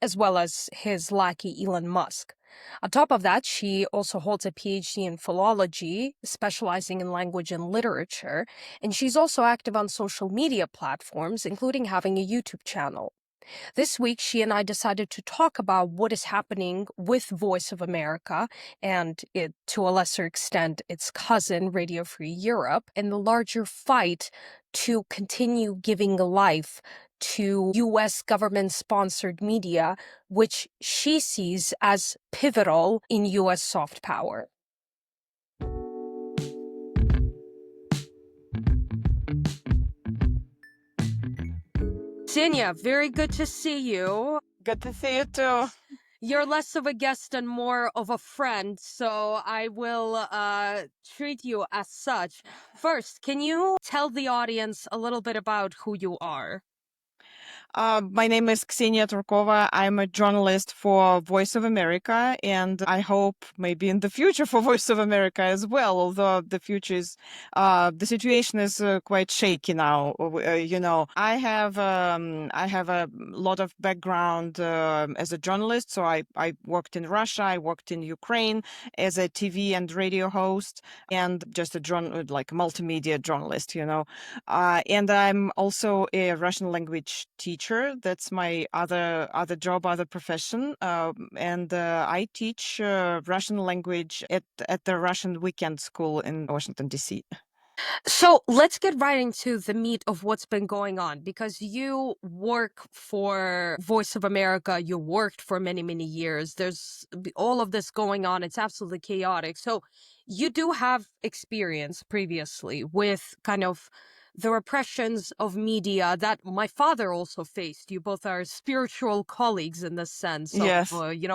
as well as his lackey Elon Musk. On top of that, she also holds a PhD in philology, specializing in language and literature, and she's also active on social media platforms, including having a YouTube channel. This week, she and I decided to talk about what is happening with Voice of America and, to a lesser extent, its cousin, Radio Free Europe, and the larger fight to continue giving life to U.S. government-sponsored media, which she sees as pivotal in U.S. soft power. Ksenia, very good to see you. Good to see you too. You're less of a guest and more of a friend, so I will treat you as such. First, can you tell the audience a little bit about who you are? My name is Ksenia Turkova. I'm a journalist for Voice of America, and I hope maybe in the future for Voice of America as well, although the future is, the situation is quite shaky now. I have a lot of background as a journalist. So I worked in Russia, I worked in Ukraine as a TV and radio host, and just like multimedia journalist, and I'm also a Russian language teacher. That's my other job, other profession, and I teach Russian language at the Russian Weekend School in Washington, D.C. So let's get right into the meat of what's been going on, because you work for Voice of America. You worked for many, many years. There's all of this going on. It's absolutely chaotic. So you do have experience previously with kind of the repressions of media that my father also faced. You both are spiritual colleagues in the sense of, Yes.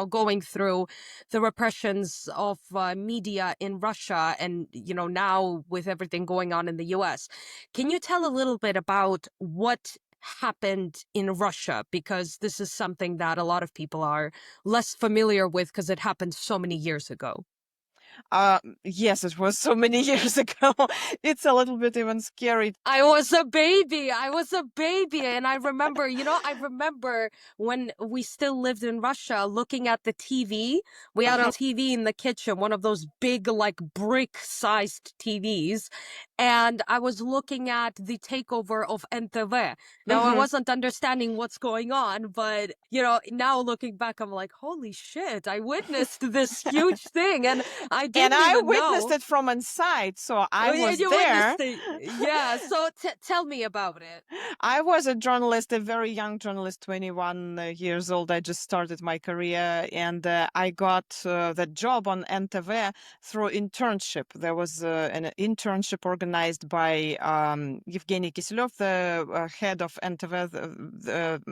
going through the repressions of media in Russia and, now with everything going on in the US. Can you tell a little bit about what happened in Russia? Because this is something that a lot of people are less familiar with because it happened so many years ago. Yes, it was so many years ago. It's a little bit even scary. I was a baby. And I remember, when we still lived in Russia looking at the TV. We had a TV in the kitchen, one of those big, like brick-sized TVs. And I was looking at the takeover of NTV. Now, I wasn't understanding what's going on, but, now looking back, I'm like, holy shit, I witnessed this huge thing. And I didn't even witnessed know. it from inside, so I was You there. witnessed it. Yeah, so tell me about it. I was a journalist, a very young journalist, 21 years old. I just started my career, and I got the job on NTV through internship. There was an internship organized by Evgeny Kiselev, the head of NTV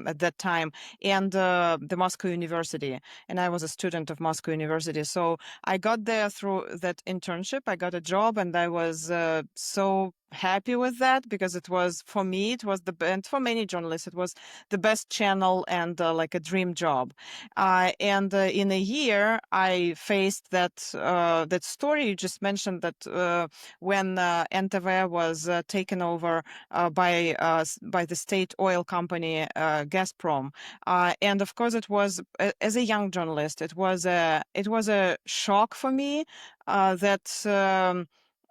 at that time, and the Moscow University. And I was a student of Moscow University. So I got there through that internship. I got a job, and I was so happy with that because it was, for me, it was and for many journalists, it was the best channel and like a dream job. And in a year, I faced that story you just mentioned, that when NTV was taken over by the state oil company Gazprom, and of course, it was as a young journalist, it was a shock for me that.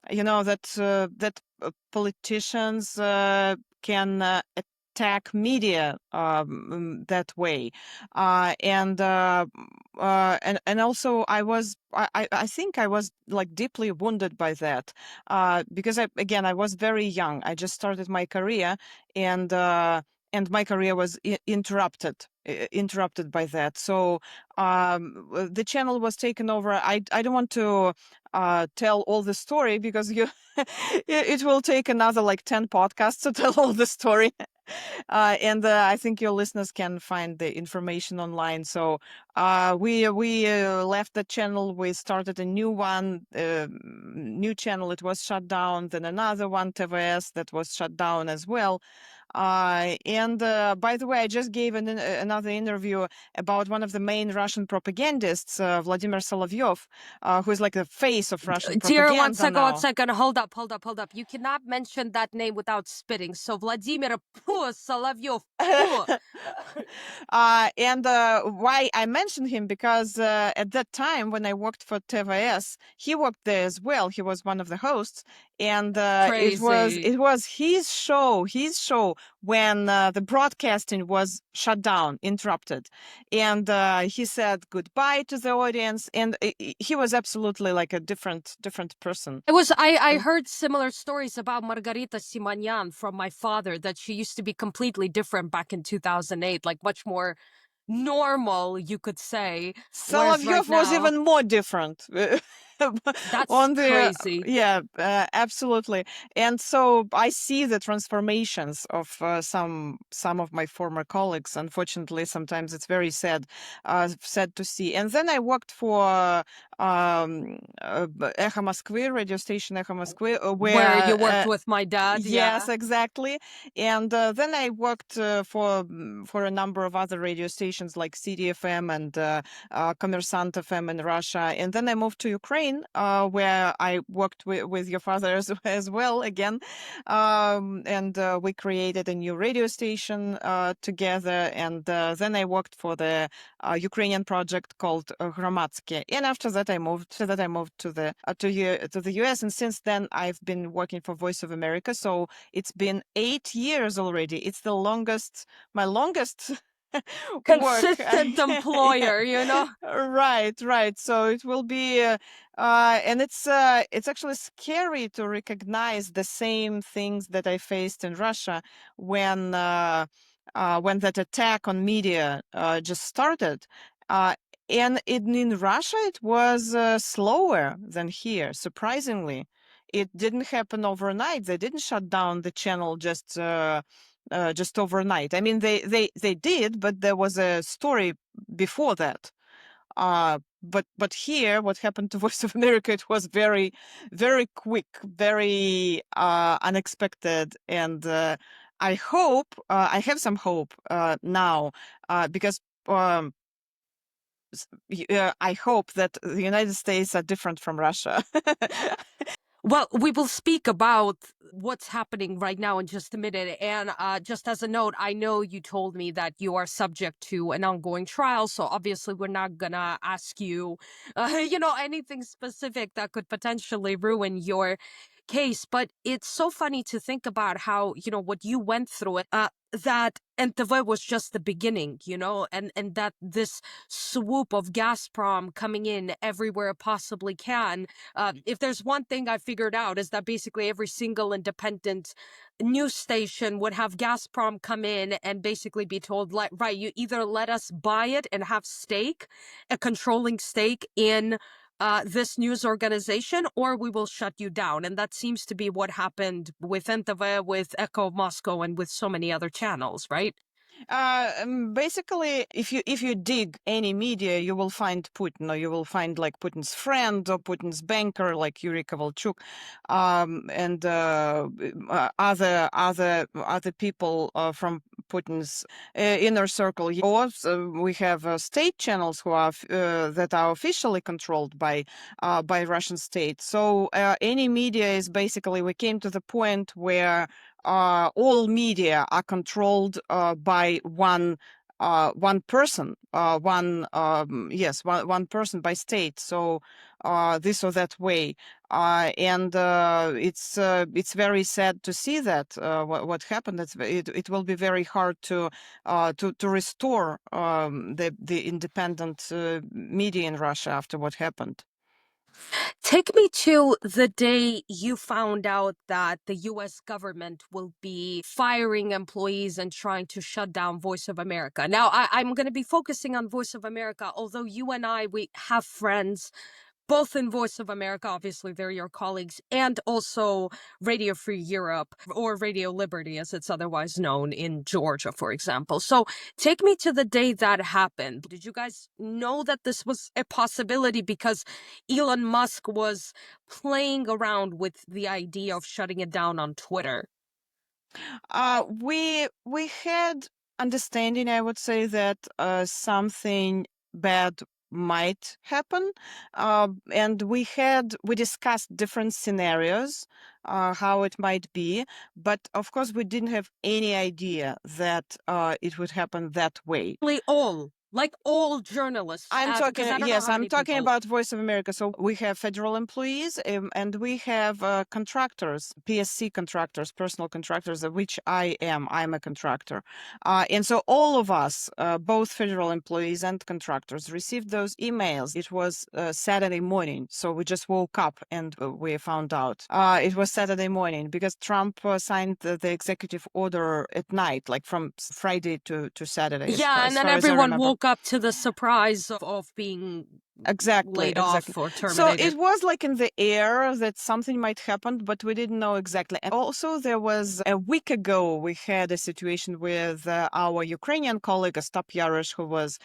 That politicians can attack media that way, and also I think I was like deeply wounded by that because I was very young. I just started my career, and my career was interrupted by that. So the channel was taken over. I don't want to tell all the story because it will take another like 10 podcasts to tell all the story. And I think your listeners can find the information online. So we left the channel. We started a new one, new channel. It was shut down. Then another one, TVS, that was shut down as well. And by the way, I just gave another interview about one of the main Russian propagandists, Vladimir Solovyov, who is like the face of Russian Dear, propaganda now. 1 second. Hold up. You cannot mention that name without spitting. So Vladimir Solovyov. And why I mentioned him, because at that time when I worked for TVS, he worked there as well. He was one of the hosts, and it was his show when the broadcasting was shut down, interrupted, and he said goodbye to the audience, and he was absolutely like a different person. I heard similar stories about Margarita Simonyan from my father, that she used to be completely different back in 2008, like much more normal, you could say. Solovyov was even more different. That's crazy. Yeah, absolutely. And so I see the transformations of some of my former colleagues. Unfortunately, sometimes it's very sad to see. And then I worked for Echo Moskvy, radio station Echo Moskvy, where you worked with my dad. Yes, exactly. And then I worked for a number of other radio stations like CDFM and Kommersant FM in Russia. And then I moved to Ukraine, where I worked with your father as well again. And we created a new radio station together. And then I worked for the Ukrainian project called Hromadske. And after that, I moved to the US. And since then, I've been working for Voice of America. So it's been 8 years already. It's my longest consistent employer, you know. Right. So it will be and it's actually scary to recognize the same things that I faced in Russia when that attack on media just started. And in Russia, it was slower than here, surprisingly. It didn't happen overnight. They didn't shut down the channel just overnight. I mean, they did, but there was a story before that. But here, what happened to Voice of America, it was very, very quick, very unexpected, and I have some hope now because. I hope that the United States are different from Russia. Well, we will speak about what's happening right now in just a minute. And just as a note, I know you told me that you are subject to an ongoing trial. So obviously, we're not going to ask you, anything specific that could potentially ruin your case. But it's so funny to think about how, what you went through, that NTV was just the beginning, and that this swoop of Gazprom coming in everywhere it possibly can. If there's one thing I figured out, is that basically every single independent news station would have Gazprom come in and basically be told, right, you either let us buy it and have a controlling stake in this news organization, or we will shut you down. And that seems to be what happened with NTV, with Echo Moscow, and with so many other channels, right? Basically, if you dig any media, you will find Putin, or you will find like Putin's friend or Putin's banker, like Yuri Kovalchuk, and other people from Putin's inner circle. Or we have state channels who are that are officially controlled by Russian state. So any media is basically, we came to the point where all media are controlled by one person, one person by state. So this or that way, and it's very sad to see that what happened. It will be very hard to restore the independent media in Russia after what happened. Take me to the day you found out that the US government will be firing employees and trying to shut down Voice of America. Now, I'm going to be focusing on Voice of America, although you and I, we have friends both in Voice of America, obviously they're your colleagues, and also Radio Free Europe, or Radio Liberty as it's otherwise known in Georgia, for example. So take me to the day that happened. Did you guys know that this was a possibility? Because Elon Musk was playing around with the idea of shutting it down on Twitter. We had understanding, I would say, that something bad might happen, and we discussed different scenarios, how it might be, but of course we didn't have any idea that it would happen that way. Like all journalists. I'm talking, yes, I'm talking people. about Voice of America. So we have federal employees and we have contractors, PSC contractors, personal contractors, of which I am. I'm a contractor. And so all of us, both federal employees and contractors, received those emails. It was Saturday morning. So we just woke up and we found out. It was Saturday morning because Trump signed the executive order at night, like from Friday to Saturday. Yeah, and then everyone woke up to the surprise of being laid off or terminated. So it was like in the air that something might happen, but we didn't know exactly. And also there was a week ago, we had a situation with our Ukrainian colleague, Ostap Yarosh, who was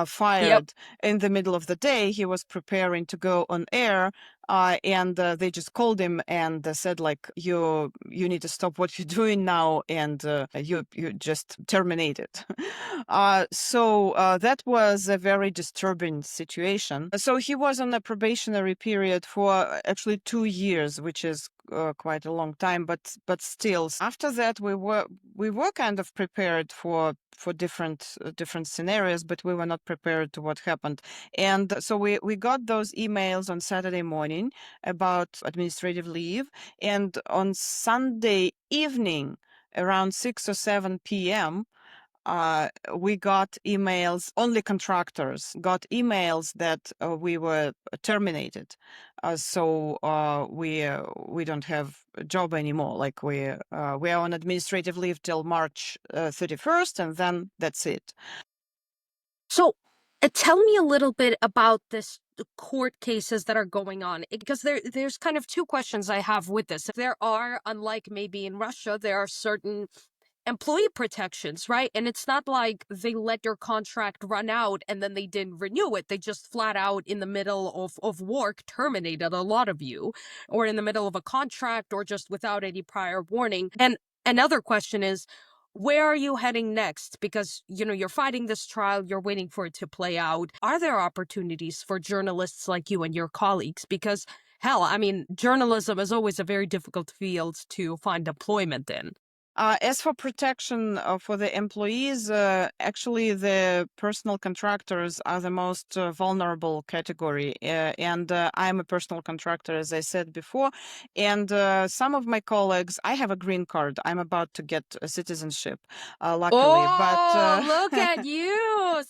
fired in the middle of the day. He was preparing to go on air. And they just called him and said, like, you need to stop what you're doing now, and you just terminated. So that was a very disturbing situation. So he was on a probationary period for actually 2 years, which is quite a long time, but still. After that, we were kind of prepared for different scenarios, but we were not prepared to what happened. And so we got those emails on Saturday morning about administrative leave, and on Sunday evening around 6 or 7 p.m. We got emails, only contractors got emails that we were terminated. So we don't have a job anymore. Like we are on administrative leave till March 31st, and then that's it. So tell me a little bit about this court cases that are going on, because there's kind of two questions I have with this. There are, unlike maybe in Russia, there are certain employee protections, right? And it's not like they let your contract run out and then they didn't renew it. They just flat out in the middle of work terminated a lot of you, or in the middle of a contract, or just without any prior warning. And another question is, where are you heading next? Because, you're fighting this trial, you're waiting for it to play out. Are there opportunities for journalists like you and your colleagues? Because, hell, I mean, journalism is always a very difficult field to find employment in. As for protection for the employees, actually the personal contractors are the most vulnerable category. And I'm a personal contractor, as I said before. And some of my colleagues, I have a green card. I'm about to get a citizenship, luckily. But look at you,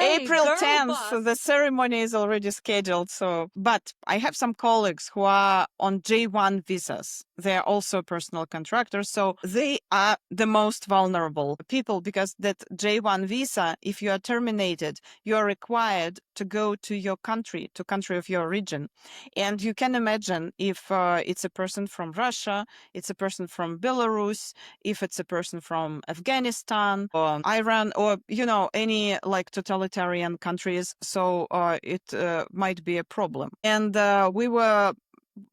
April 10th, the ceremony is already scheduled. But I have some colleagues who are on J1 visas. They're also personal contractors. So they are the most vulnerable people, because that J1 visa, if you are terminated, you are required to go to your country, to country of your origin. And you can imagine if it's a person from Russia, it's a person from Belarus, if it's a person from Afghanistan or Iran, or, any like totalitarian countries. So it might be a problem. And we were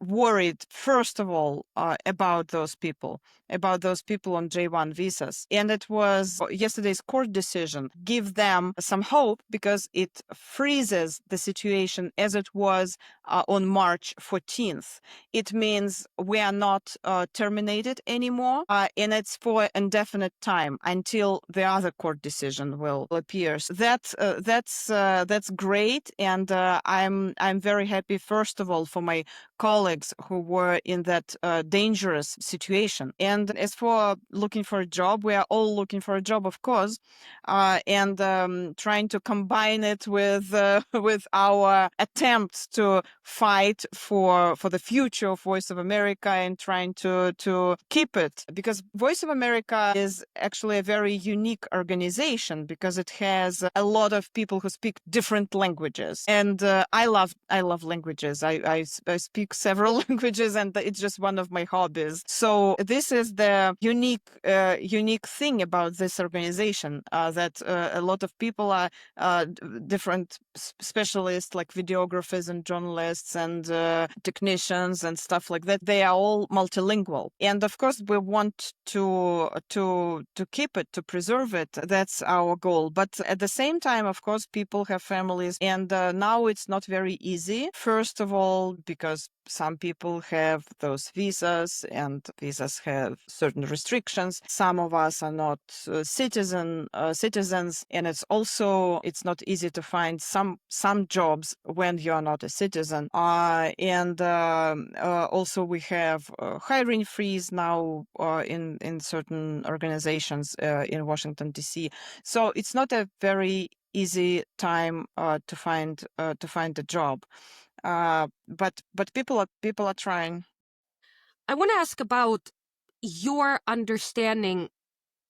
worried, first of all, about those people on J1 visas. And it was yesterday's court decision give them some hope, because it freezes the situation as it was on March 14th. It means we are not terminated anymore, and it's for indefinite time until the other court decision will appear. So that's great, and I'm very happy, first of all, for my colleagues who were in that dangerous situation. And as for looking for a job, we are all looking for a job, of course, and trying to combine it with with our attempts to fight for the future of Voice of America, and trying to keep it, because Voice of America is actually a very unique organization, because it has a lot of people who speak different languages, and I love languages. I speak several languages, and it's just one of my hobbies. So this is the unique thing about this organization, that a lot of people are different specialists, like videographers and journalists and technicians and stuff like that. They are all multilingual, and of course we want to keep it, to preserve it. That's our goal. But at the same time, of course, people have families, and now it's not very easy. First of all, because some people have those visas, and visas have certain restrictions. Some of us are not citizens, and it's not easy to find some jobs when you are not a citizen. And also we have hiring freeze now in certain organizations in Washington D.C. So it's not a very easy time to find a job. But people are trying. I want to ask about your understanding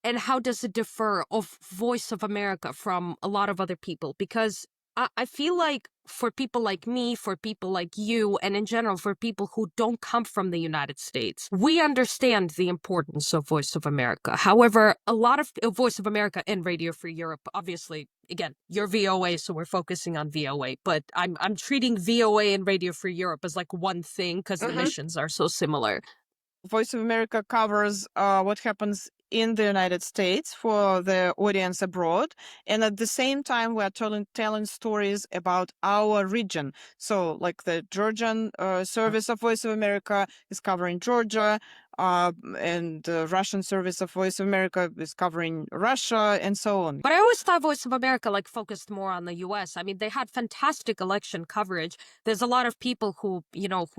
and how does it differ of Voice of America from a lot of other people? Because I feel like for people like me, for people like you, and in general, for people who don't come from the United States, we understand the importance of Voice of America. However, a lot of Voice of America and Radio Free Europe, obviously, again, you're VOA, so we're focusing on VOA, but I'm treating VOA and Radio Free Europe as like one thing because the missions are so similar. Voice of America covers what happens in the United States for the audience abroad, and at the same time we are telling stories about our region. So like the Georgian service of Voice of America is covering Georgia, and the Russian service of Voice of America is covering Russia, and so on. But I always thought Voice of America focused more on the US. I mean, they had fantastic election coverage. There's a lot of people who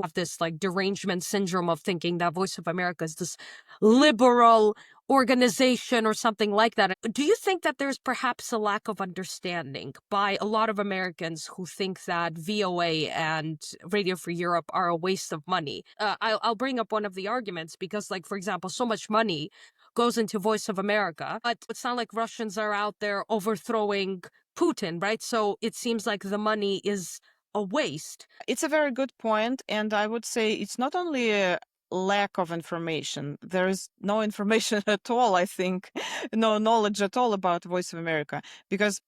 have this derangement syndrome of thinking that Voice of America is this liberal organization or something like that. Do you think that there's perhaps a lack of understanding by a lot of Americans who think that VOA and Radio Free Europe are a waste of money? I'll bring up one of the arguments because, for example, so much money goes into Voice of America, but it's not like Russians are out there overthrowing Putin, right? So it seems like the money is a waste. It's a very good point, and I would say it's not only a lack of information. There is no information at all, I think, no knowledge at all about Voice of America, because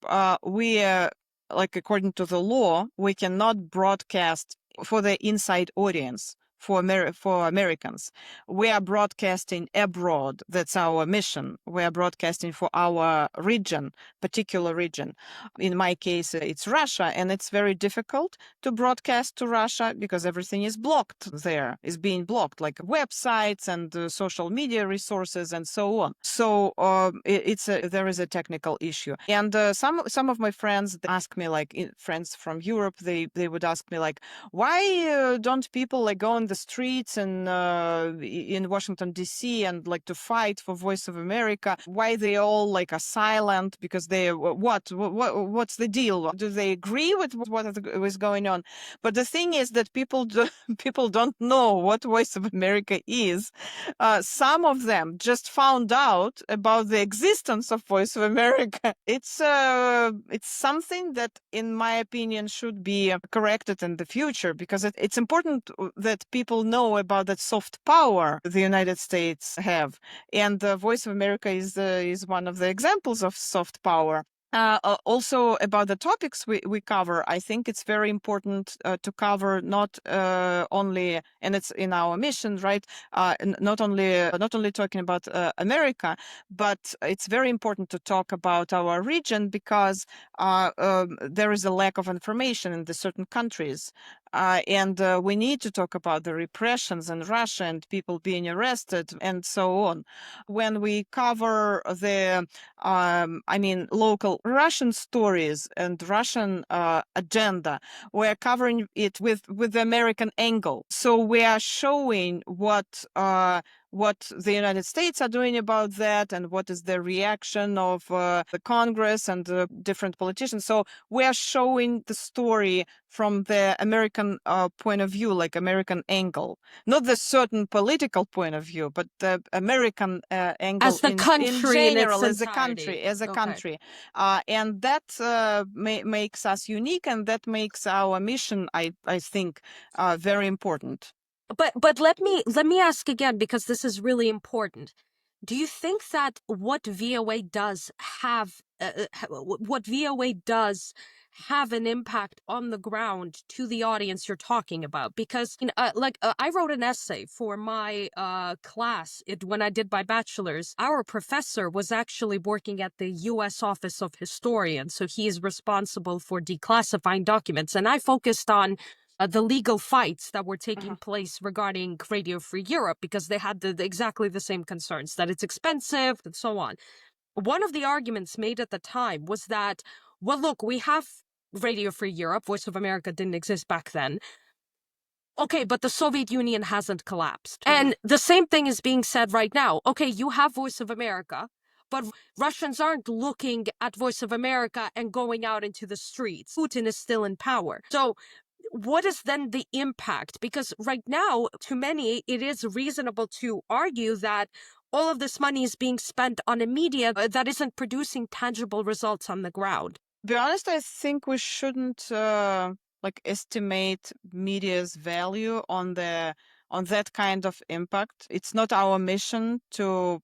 we, according to the law, we cannot broadcast for the inside audience. For Americans, we are broadcasting abroad. That's our mission. We are broadcasting for our region, particular region. In my case, it's Russia, and it's very difficult to broadcast to Russia because everything is blocked there, is being blocked, like websites and social media resources and so on. So there is a technical issue. And some of my friends ask me, friends from Europe, they would ask me, why don't people go on the streets and in Washington D.C. and like to fight for Voice of America. Why they all like are silent? Because what's the deal? Do they agree with what is going on? But the thing is that people don't know what Voice of America is. Some of them just found out about the existence of Voice of America. It's something that, in my opinion, should be corrected in the future, because it's important that people know about that soft power the United States have, and Voice of America is one of the examples of soft power. Also about the topics we cover, I think it's very important to cover not only, and it's in our mission, right? Not only talking about America, but it's very important to talk about our region, because there is a lack of information in the certain countries. And we need to talk about the repressions in Russia and people being arrested and so on. When we cover the local Russian stories and Russian agenda, we're covering it with the American angle. So we are showing what the United States are doing about that, and what is the reaction of the Congress and the different politicians. So we are showing the story from the American point of view, like American angle, not the certain political point of view, but the American angle As the in country in its general, as a entirety. country, and that makes us unique, and that makes our mission, I think, very important. But let me ask again, because this is really important. Do you think that what VOA does have an impact on the ground to the audience you're talking about? Because I wrote an essay for my class when I did my bachelor's. Our professor was actually working at the U.S. Office of Historians, so he is responsible for declassifying documents, and I focused on the legal fights that were taking place regarding Radio Free Europe, because they had exactly the same concerns, that it's expensive and so on. One of the arguments made at the time was that, well, look, we have Radio Free Europe, Voice of America didn't exist back then. Okay, but the Soviet Union hasn't collapsed. And the same thing is being said right now. Okay, you have Voice of America, but Russians aren't looking at Voice of America and going out into the streets. Putin is still in power. So what is then the impact? Because right now, to many, it is reasonable to argue that all of this money is being spent on a media that isn't producing tangible results on the ground. To be honest, I think we shouldn't estimate media's value on that kind of impact. It's not our mission to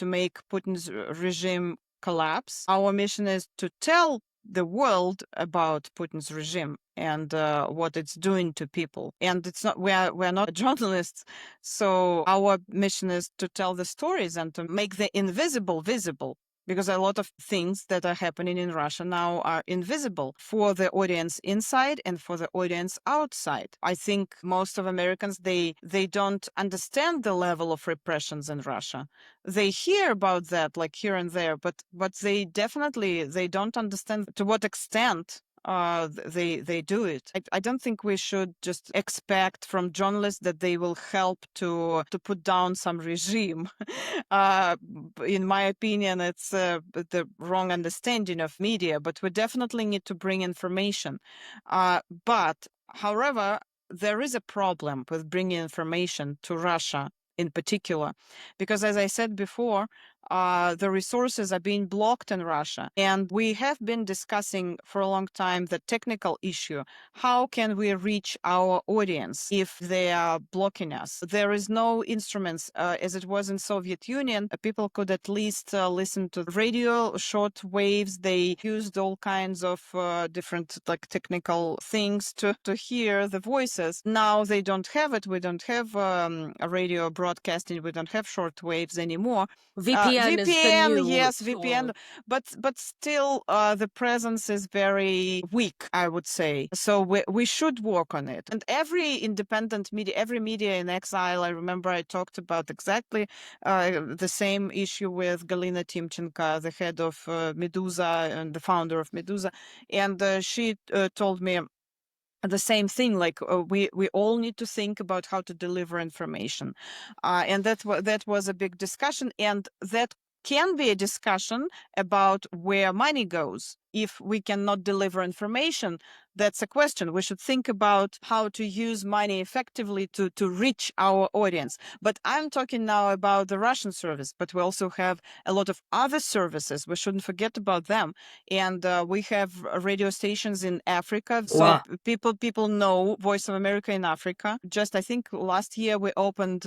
make Putin's regime collapse. Our mission is to tell the world about Putin's regime and what it's doing to people. And it's not we're not journalists, so our mission is to tell the stories and to make the invisible visible. Because a lot of things that are happening in Russia now are invisible for the audience inside and for the audience outside. I think most of Americans, they don't understand the level of repressions in Russia. They hear about that like here and there, but they don't understand to what extent they do it. I don't think we should just expect from journalists that they will help to put down some regime. In my opinion, it's the wrong understanding of media, but we definitely need to bring information. But however, there is a problem with bringing information to Russia in particular, because as I said before, the resources are being blocked in Russia. And we have been discussing for a long time the technical issue. How can we reach our audience if they are blocking us? There is no instruments, as it was in Soviet Union. People could at least listen to radio, short waves. They used all kinds of different technical things to hear the voices. Now they don't have it. We don't have a radio broadcasting. We don't have short waves anymore. VPN is the new yes, tool. VPN, but still the presence is very weak, I would say. So we should work on it. And every independent media, every media in exile, I remember I talked about exactly the same issue with Galina Timchenko, the head of Meduza and the founder of Meduza. And she told me, the same thing. Like we all need to think about how to deliver information, and that was a big discussion, and that can be a discussion about where money goes. If we cannot deliver information, that's a question. We should think about how to use money effectively to reach our audience. But I'm talking now about the Russian service, but we also have a lot of other services. We shouldn't forget about them. And we have radio stations in Africa. So Wow. people know Voice of America in Africa. Just, I think last year we opened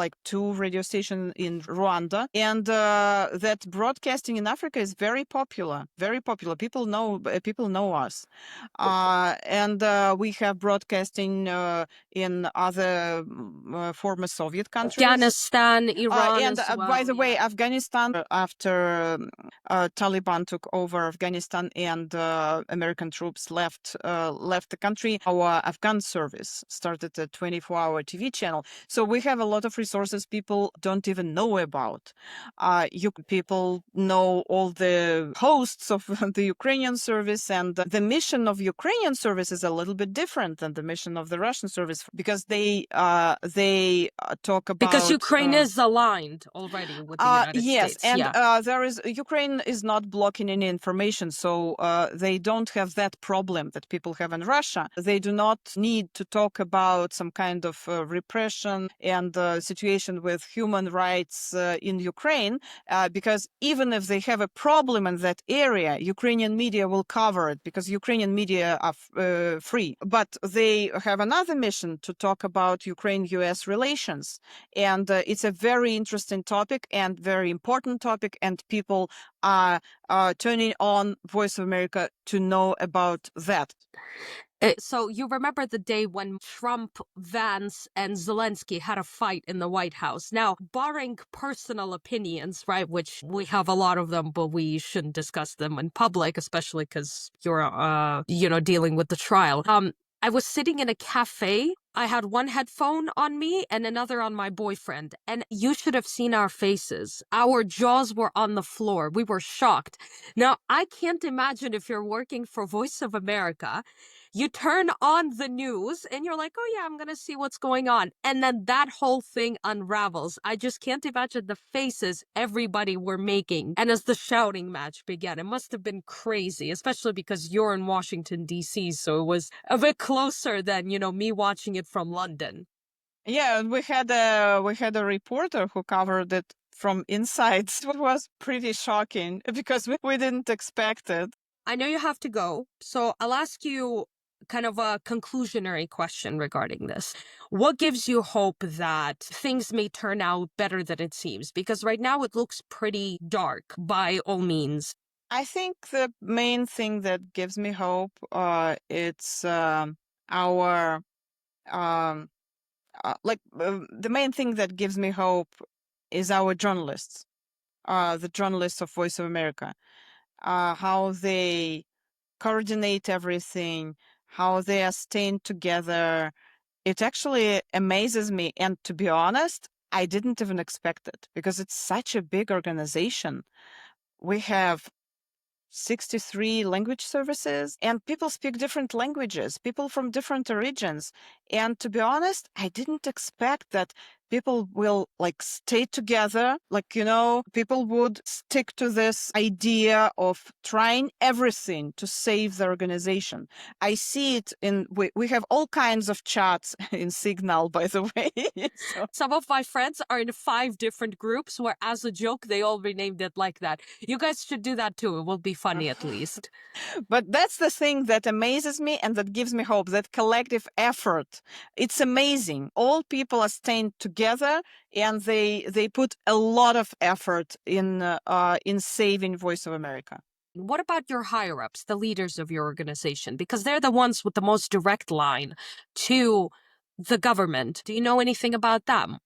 like 2 radio stations in Rwanda. And that broadcasting in Africa is very popular, very popular. People know us. And we have broadcasting in other former Soviet countries. Afghanistan, Iran And as well. by the way, yeah. Afghanistan, after Taliban took over Afghanistan and American troops left the country, our Afghan service started a 24-hour TV channel. So we have a lot of resources people don't even know about. People know all the hosts of the Ukrainian service, and the mission of Ukrainian service is a little bit different than the mission of the Russian service, because they talk about, Because Ukraine is aligned already with the United yes, States. and yeah. Ukraine is not blocking any information, so they don't have that problem that people have in Russia. They do not need to talk about some kind of repression and situation with human rights in Ukraine, because even if they have a problem in that area, Ukrainian media will cover it, because Ukrainian media are free. But they have another mission to talk about Ukraine-US relations. And it's a very interesting topic and very important topic, and people are turning on Voice of America to know about that. So you remember the day when Trump, Vance, and Zelensky had a fight in the White House. Now, barring personal opinions, right, which we have a lot of them, but we shouldn't discuss them in public, especially because you're, dealing with the trial. I was sitting in a cafe. I had one headphone on me and another on my boyfriend, and you should have seen our faces. Our jaws were on the floor. We were shocked. Now, I can't imagine if you're working for Voice of America, you turn on the news and you're like, oh yeah, I'm going to see what's going on. And then that whole thing unravels. I just can't imagine the faces everybody were making. And as the shouting match began, it must have been crazy, especially because you're in Washington, D.C. So it was a bit closer than, me watching it from London. Yeah, we had a reporter who covered it from inside. It was pretty shocking because we didn't expect it. I know you have to go, so I'll ask you kind of a conclusionary question regarding this. What gives you hope that things may turn out better than it seems? Because right now it looks pretty dark by all means. I think the main thing that gives me hope, it's our the main thing that gives me hope is our journalists, the journalists of Voice of America, how they coordinate everything, how they are staying together. It actually amazes me. And to be honest, I didn't even expect it, because it's such a big organization. We have 63 language services, and people speak different languages, people from different regions. And to be honest, I didn't expect that people will stay together. People would stick to this idea of trying everything to save the organization. I see it we have all kinds of chats in Signal, by the way. So. Some of my friends are in 5 different groups where, as a joke, they all renamed it like that. You guys should do that too. It will be funny at least. But that's the thing that amazes me and that gives me hope, that collective effort. It's amazing. All people are staying together, and they put a lot of effort in saving Voice of America. What about your higher-ups, the leaders of your organization? Because they're the ones with the most direct line to the government. Do you know anything about them?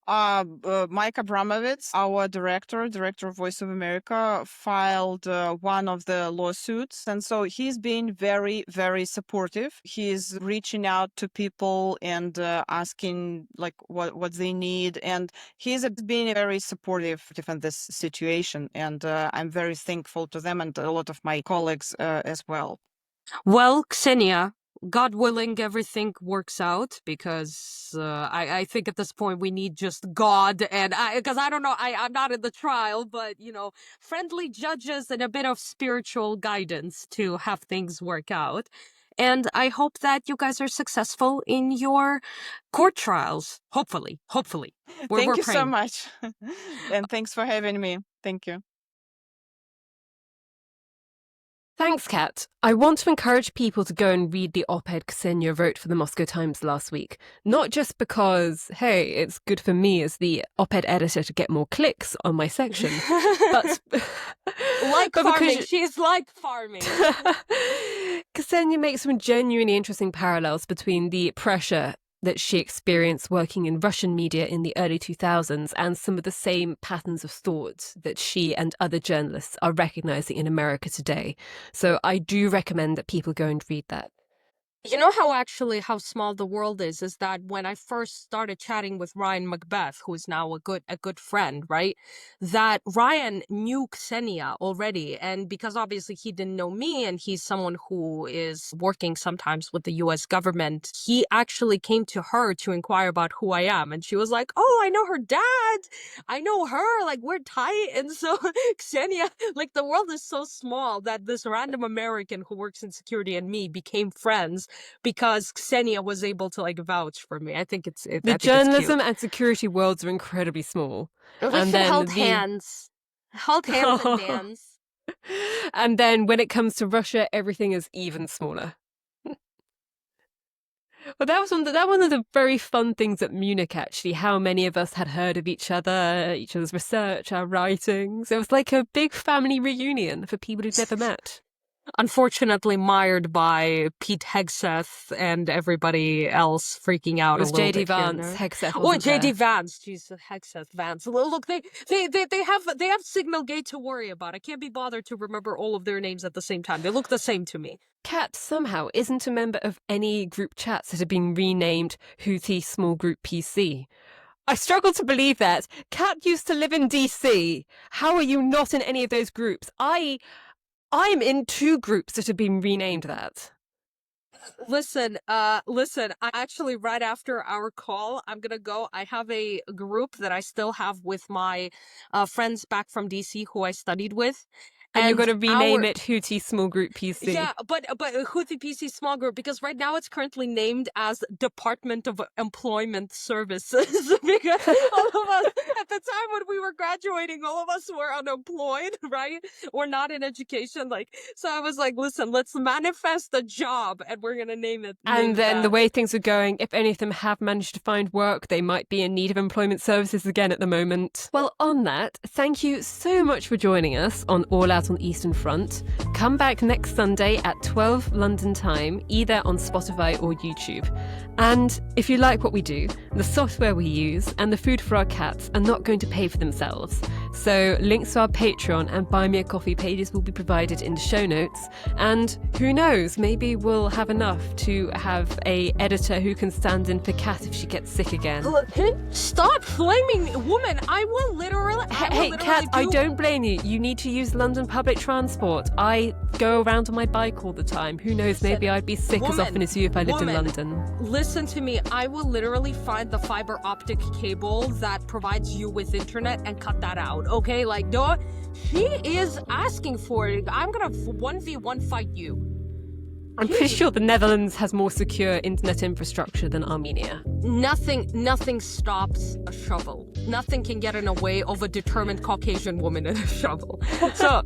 Mike Abramovitz, our director of Voice of America, filed one of the lawsuits. And so he's been very, very supportive. He's reaching out to people and asking what they need. And he's been very supportive in this situation. And I'm very thankful to them and a lot of my colleagues as well. Well, Ksenia, God willing, everything works out, because I think at this point we need just God, and because I don't know, I'm not in the trial, but friendly judges and a bit of spiritual guidance to have things work out. And I hope that you guys are successful in your court trials. Hopefully. We're Thank you so praying. much. And thanks for having me. Thank you. Thanks, Kat. I want to encourage people to go and read the op-ed Ksenia wrote for the Moscow Times last week. Not just because, hey, it's good for me as the op-ed editor to get more clicks on my section, but Like but farming. because She's like farming. Ksenia makes some genuinely interesting parallels between the pressure that she experienced working in Russian media in the early 2000s and some of the same patterns of thought that she and other journalists are recognizing in America today. So I do recommend that people go and read that. You know how small the world is that when I first started chatting with Ryan Macbeth, who is now a good friend, right? That Ryan knew Ksenia already. And because obviously he didn't know me, and he's someone who is working sometimes with the US government, he actually came to her to inquire about who I am. And she was like, oh, I know her dad. I know her. Like, we're tight. And so Ksenia, like, the world is so small that this random American who works in security and me became friends because Ksenia was able to vouch for me. I think it's The journalism and security worlds are incredibly small. We and should then hold hands and dance. And then when it comes to Russia, everything is even smaller. Well, that was one of the very fun things at Munich, actually, how many of us had heard of each other's research, our writings. It was like a big family reunion for people who'd never met. Unfortunately mired by Pete Hegseth and everybody else freaking out. It was a little J.D. bit here and Vance, there. Hegseth Oh, wasn't J.D. there. Vance. Jesus, Hegseth, Vance. Look, they have Signal Gate to worry about. I can't be bothered to remember all of their names at the same time. They look the same to me. Kat somehow isn't a member of any group chats that have been renamed Houthi Small Group PC. I struggle to believe that. Kat used to live in DC. How are you not in any of those groups? I'm in 2 groups that have been renamed that. Listen, I actually, right after our call, I'm gonna go. I have a group that I still have with my friends back from DC who I studied with. And you're going to rename it Houthi Small Group PC. Yeah, but Houthi PC Small Group, because right now it's currently named as Department of Employment Services. Because all of us, at the time when we were graduating, all of us were unemployed, right? Or not in education. So I was like, listen, let's manifest a job and we're going to name it. And then the way things are going, if any of them have managed to find work, they might be in need of employment services again at the moment. Well, on that, thank you so much for joining us on All Out on the Eastern Front. Come back next Sunday at 12 London time, either on Spotify or YouTube. And if you like what we do, the software we use and the food for our cats are not going to pay for themselves. So links to our Patreon and Buy Me a Coffee pages will be provided in the show notes. And who knows, maybe we'll have enough to have a editor who can stand in for Kat if she gets sick again. Stop flaming, woman! I will literally. Hey, Kat, I don't blame you. You need to use London public transport. I go around on my bike all the time. Who knows, maybe I'd be sick as often as you if I lived in London. Listen to me. I will literally find the fiber optic cable that provides you with internet and cut that out, okay? No, she is asking for it. I'm gonna 1v1 fight you. I'm pretty sure the Netherlands has more secure internet infrastructure than Armenia. Nothing stops a shovel. Nothing can get in the way of a determined Caucasian woman in a shovel. So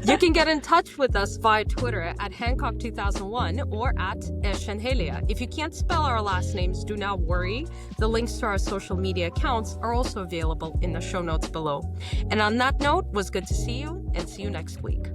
you can get in touch with us via Twitter at Hancock2001 or at Eshenhelia. If you can't spell our last names, do not worry. The links to our social media accounts are also available in the show notes below. And on that note, it was good to see you, and see you next week.